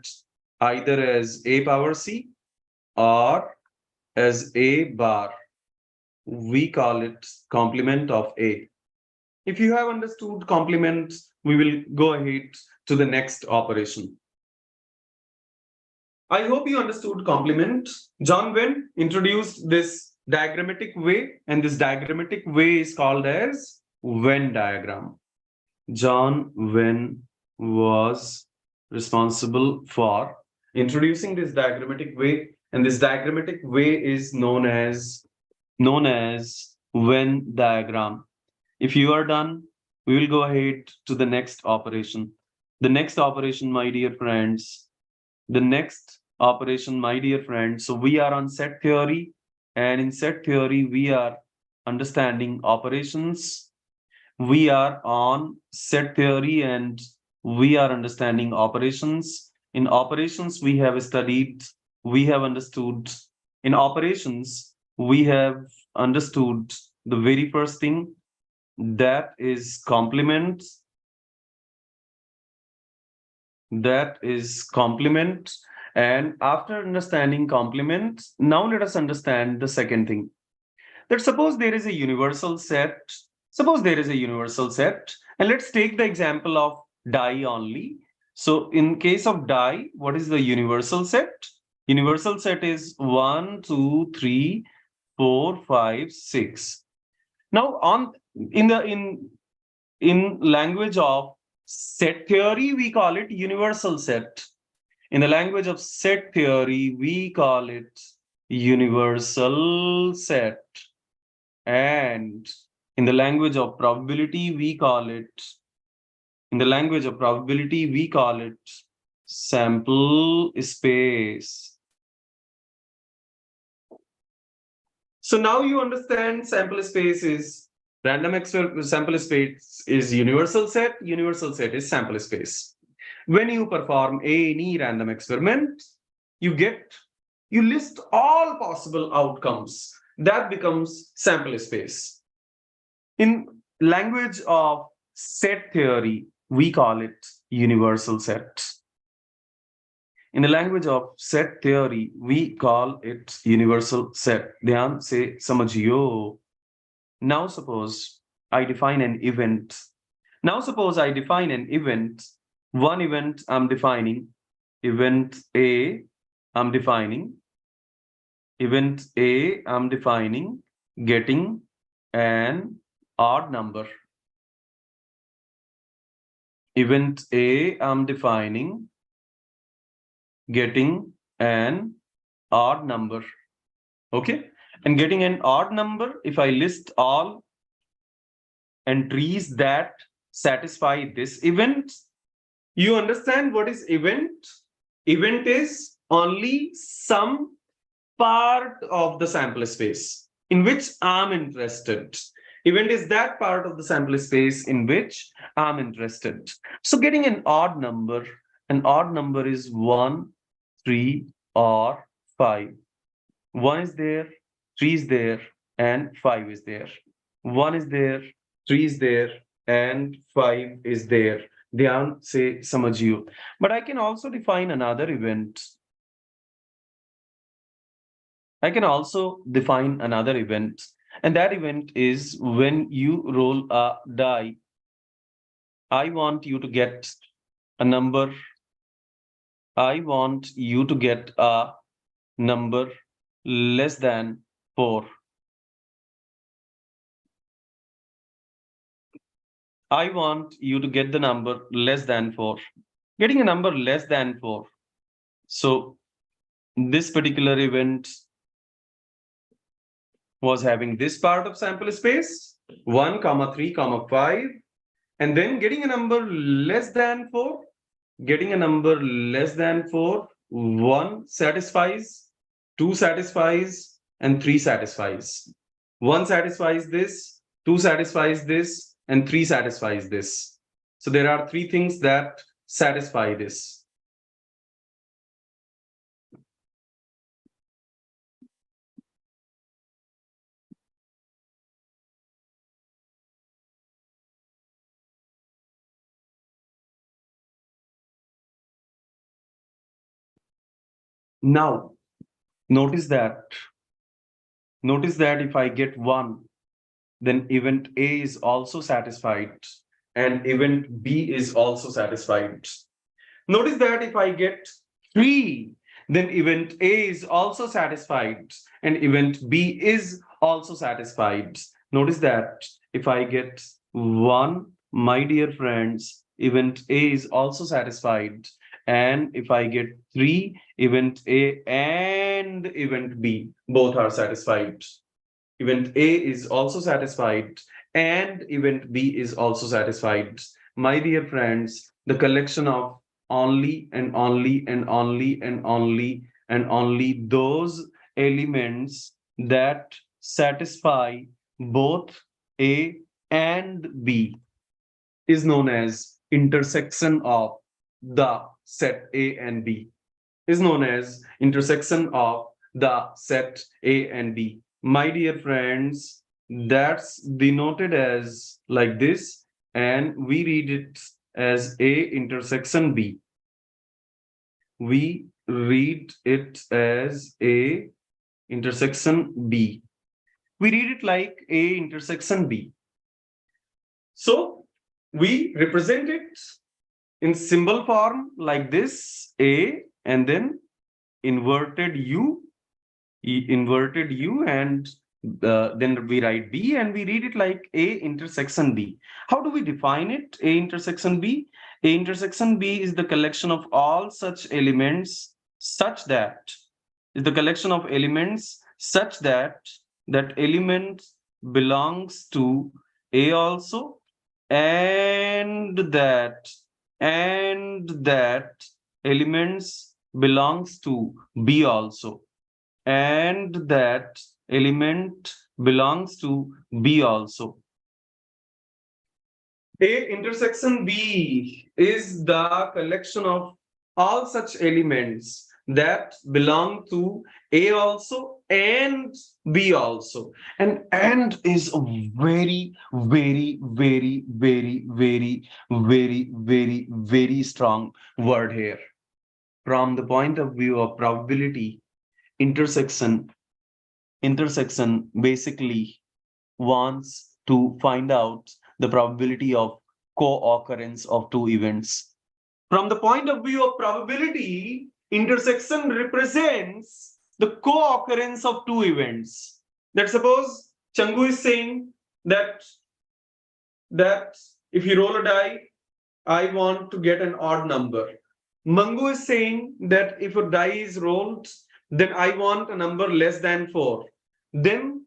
either as A power C or as A bar. We call it complement of A. If you have understood complement, we will go ahead to the next operation. I hope you understood complement. John Venn introduced this diagrammatic way, and this diagrammatic way is called as Venn diagram. John Venn was responsible for introducing this diagrammatic way, and this diagrammatic way is known as Venn diagram. If you are done, we will go ahead to the next operation. The next operation, my dear friends, so we are on set theory, and in set theory, we are understanding operations. We are on set theory and we are understanding operations. In operations, we have understood. In operations, we have understood the very first thing, that is complement. And after understanding complement, now let us understand the second thing. That suppose there is a universal set. And let's take the example of die only. So in case of die, what is the universal set? Universal set is 1, 2, 3, 4, 5, 6. Now in language of set theory, we call it universal set. In the language of set theory, we call it universal set. And in the language of probability, we call it sample space. So now you understand sample space is sample space is universal set is sample space. When you perform any random experiment, you list all possible outcomes. That becomes sample space. In language of set theory, we call it universal set. In the language of set theory, we call it universal set. Dhyan se samajhiyo. Now suppose I define an event. One event I'm defining. Event A, I'm defining getting an odd number. Event A, I'm defining getting an odd number. Okay. And getting an odd number, if I list all entries that satisfy this event, you understand what is event? Event is only some part of the sample space in which I'm interested. Event is that part of the sample space in which I'm interested. So getting an odd number is 1, 3, or 5. 1 is there, 3 is there, and 5 is there. 1 is there, 3 is there, and 5 is there. Dhyan se samajhiyo. But I can also define another event. And that event is when you roll a die I want you to get a number. I want you to get a number less than 4. I want you to get the number less than 4. Getting a number less than 4. So this particular event was having this part of sample space, 1, 3, 5, and then getting a number less than 4. Getting a number less than 4, 1 satisfies, 2 satisfies, and 3 satisfies. 1 satisfies this, 2 satisfies this, and 3 satisfies this. So there are 3 things that satisfy this. Now, notice that if I get 1, then event A is also satisfied and event B is also satisfied. Notice that if I get 3, then event A is also satisfied and event B is also satisfied. Notice that if I get 1, my dear friends, event A is also satisfied. And if I get 3, event A and event B both are satisfied. Event A is also satisfied and event B is also satisfied. My dear friends, the collection of only and only and only and only and only those elements that satisfy both A and B is known as intersection of the set A and B. Is known as intersection of the set A and B. My dear friends, that's denoted as like this, and we read it as A intersection B. We read it as A intersection B. We read it like A intersection B. So we represent it in symbol form like this, A, and then inverted U, and then we write B, and we read it like A intersection B. How do we define it? A intersection B. A intersection B is the collection of all such elements such that that element belongs to A also, and that elements belongs to B also, and that element belongs to B also. A intersection B is the collection of all such elements that belong to A also and B also. And is a very, very, very, very, very, very, very, very strong word here. From the point of view of probability, intersection basically wants to find out the probability of co-occurrence of 2 events. From the point of view of probability, intersection represents the co-occurrence of 2 events. That suppose Changu is saying that if you roll a die, I want to get an odd number. Mangu is saying that if a die is rolled, then I want a number less than 4. Then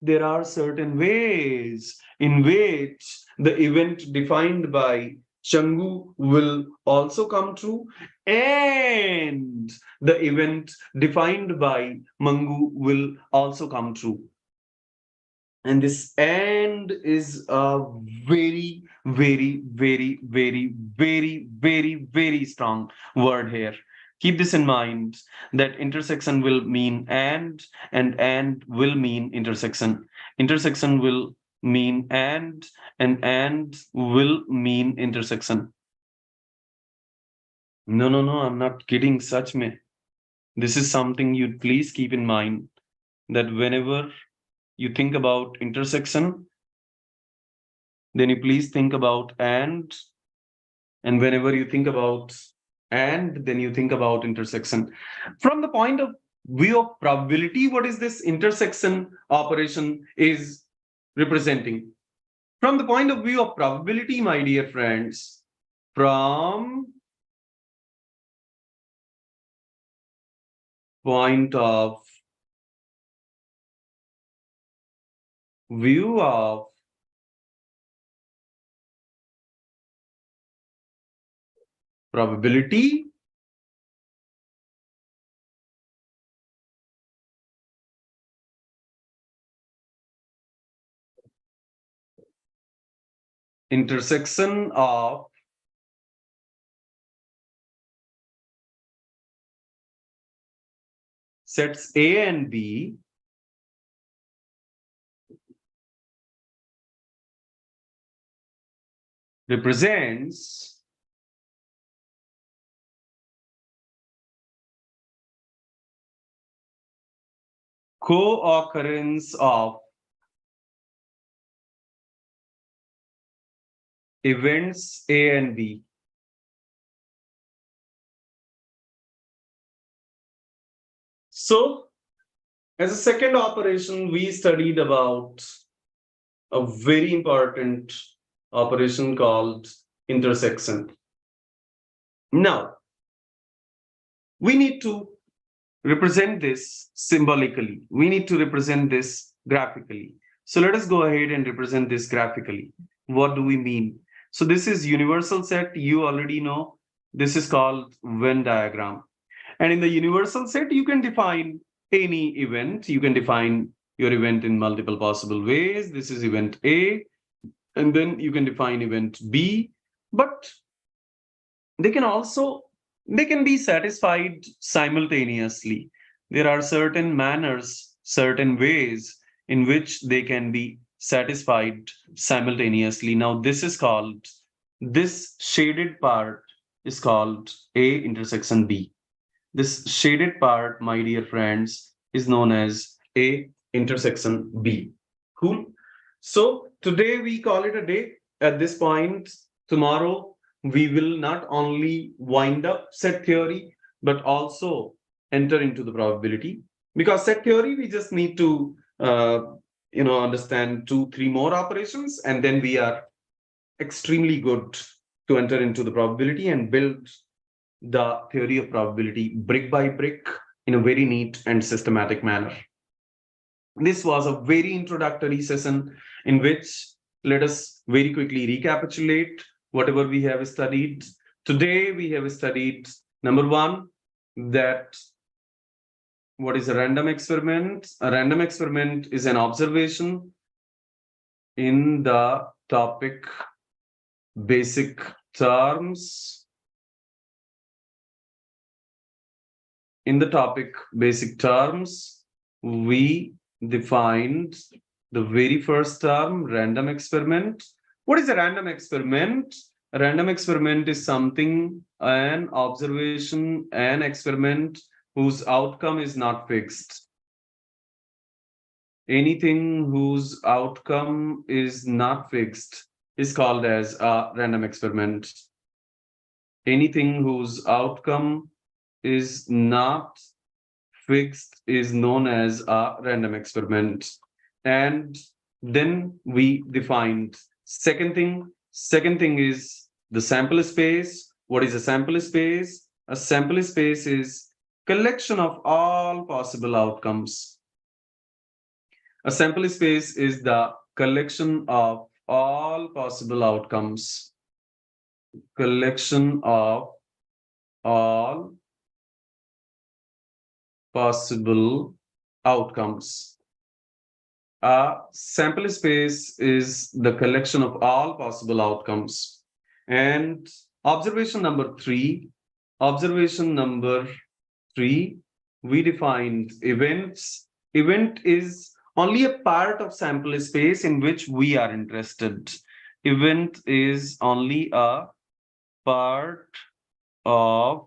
there are certain ways in which the event defined by Changu will also come true, and the event defined by Mangu will also come true. And this and is a very, very, very, very, very, very, very strong word here. Keep this in mind that intersection will mean and will mean intersection. Intersection will mean and will mean intersection. No, I'm not kidding. Such me. This is something you'd please keep in mind, that whenever you think about intersection, then you please think about and And whenever you think about and, then you think about intersection. From the point of view of probability, what is this intersection operation is representing? From the point of view of probability, my dear friends, from point of view of probability, intersection of sets A and B represents co-occurrence of events A and B. So, as a second operation, we studied about a very important operation called intersection. Now, we need to represent this symbolically. We need to represent this graphically. So let us go ahead and represent this graphically. What do we mean? So this is universal set. You already know this is called Venn diagram. And in the universal set, you can define any event. You can define your event in multiple possible ways. This is event A, and then you can define event B. But they can be satisfied simultaneously. There are certain manners, certain ways in which they can be satisfied simultaneously. Now, this shaded part is called A intersection B. This shaded part, my dear friends, is known as A intersection B. Cool. So today we call it a day. At this point, tomorrow we will not only wind up set theory, but also enter into the probability. Because set theory, we just need to understand 2-3 more operations, and then we are extremely good to enter into the probability and build the theory of probability brick by brick in a very neat and systematic manner. This was a very introductory session in which let us very quickly recapitulate whatever we have studied. Today we have studied number one, that what is a random experiment? A random experiment is an observation in the topic basic terms. In the topic basic terms, we defined the very first term, random experiment. What is a random experiment? A random experiment is something, an observation, an experiment whose outcome is not fixed. Anything whose outcome is not fixed is called as a random experiment. Anything whose outcome is not fixed is known as a random experiment. And then we defined second thing is the sample space. What is a sample space? A sample space is collection of all possible outcomes. A sample space is the collection of all possible outcomes. Collection of all possible outcomes. A sample space is the collection of all possible outcomes. And observation number three, we defined events. Event is only a part of sample space in which we are interested. Event is only a part of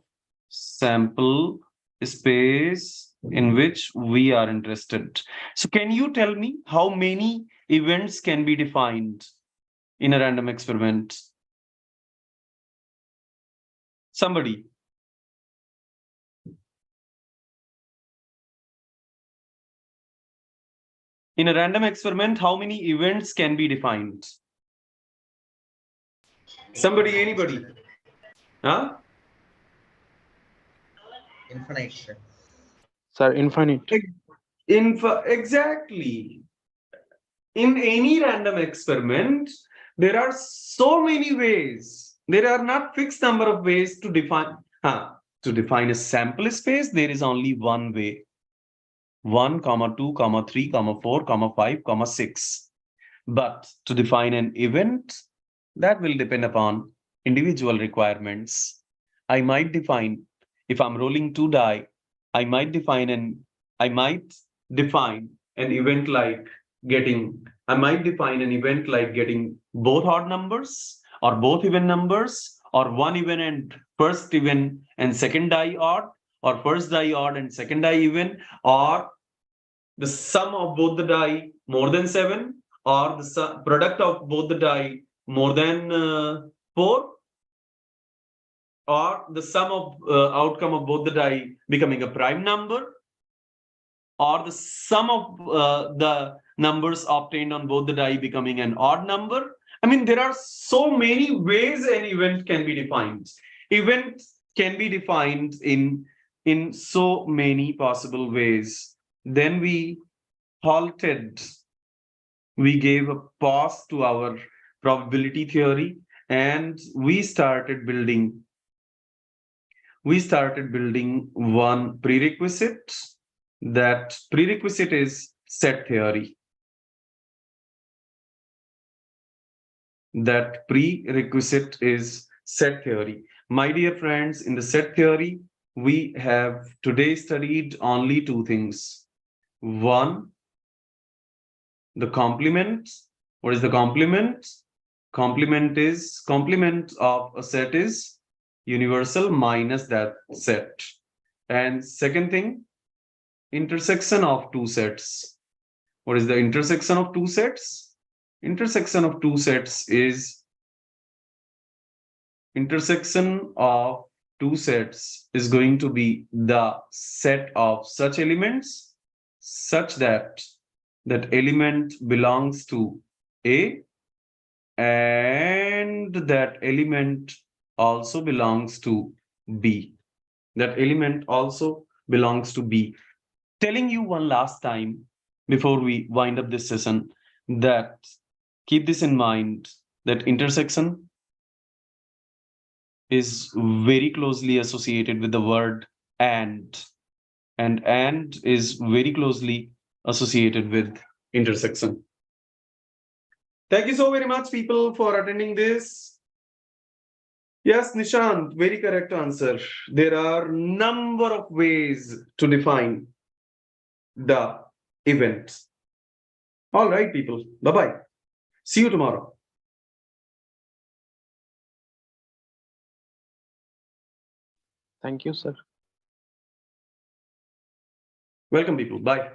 sample space in which we are interested. So can you tell me how many events can be defined in a random experiment? Somebody. In a random experiment, how many events can be defined? Somebody, anybody? Huh? Infinite, sir. Sir, infinite. Exactly. In any random experiment, there are so many ways. There are not fixed number of ways to define. To define a sample space, there is only one way. 1, 2, 3, 4, 5, 6. But to define an event, that will depend upon individual requirements. I might define, if I'm rolling 2 die, I might define an event like getting both odd numbers or both even numbers, or one even and first even and second die odd, or first die odd and second die even, or the sum of both the die more than 7, or the product of both the die more than 4, or the sum of outcome of both the die becoming a prime number, or the sum of the numbers obtained on both the die becoming an odd number. I mean, there are so many ways an event can be defined. Event can be defined in so many possible ways. Then we halted. We gave a pause to our probability theory, and we started building one prerequisite. That prerequisite is set theory. That prerequisite is set theory. My dear friends, in the set theory, we have today studied only 2 things. One, the complement. What is the complement? Complement of a set is universal minus that set. And second thing, intersection of 2 sets. What is the intersection of 2 sets? Intersection of 2 sets is going to be the set of such elements such that that element belongs to A, and that element also belongs to B. That element also belongs to B. Telling you one last time before we wind up this session that keep this in mind, that intersection is very closely associated with the word and is very closely associated with intersection. Thank you so very much, people, for attending this. Yes, Nishant, very correct answer. There are number of ways to define the event. All right, people. Bye-bye. See you tomorrow. Thank you, sir. Welcome, people. Bye.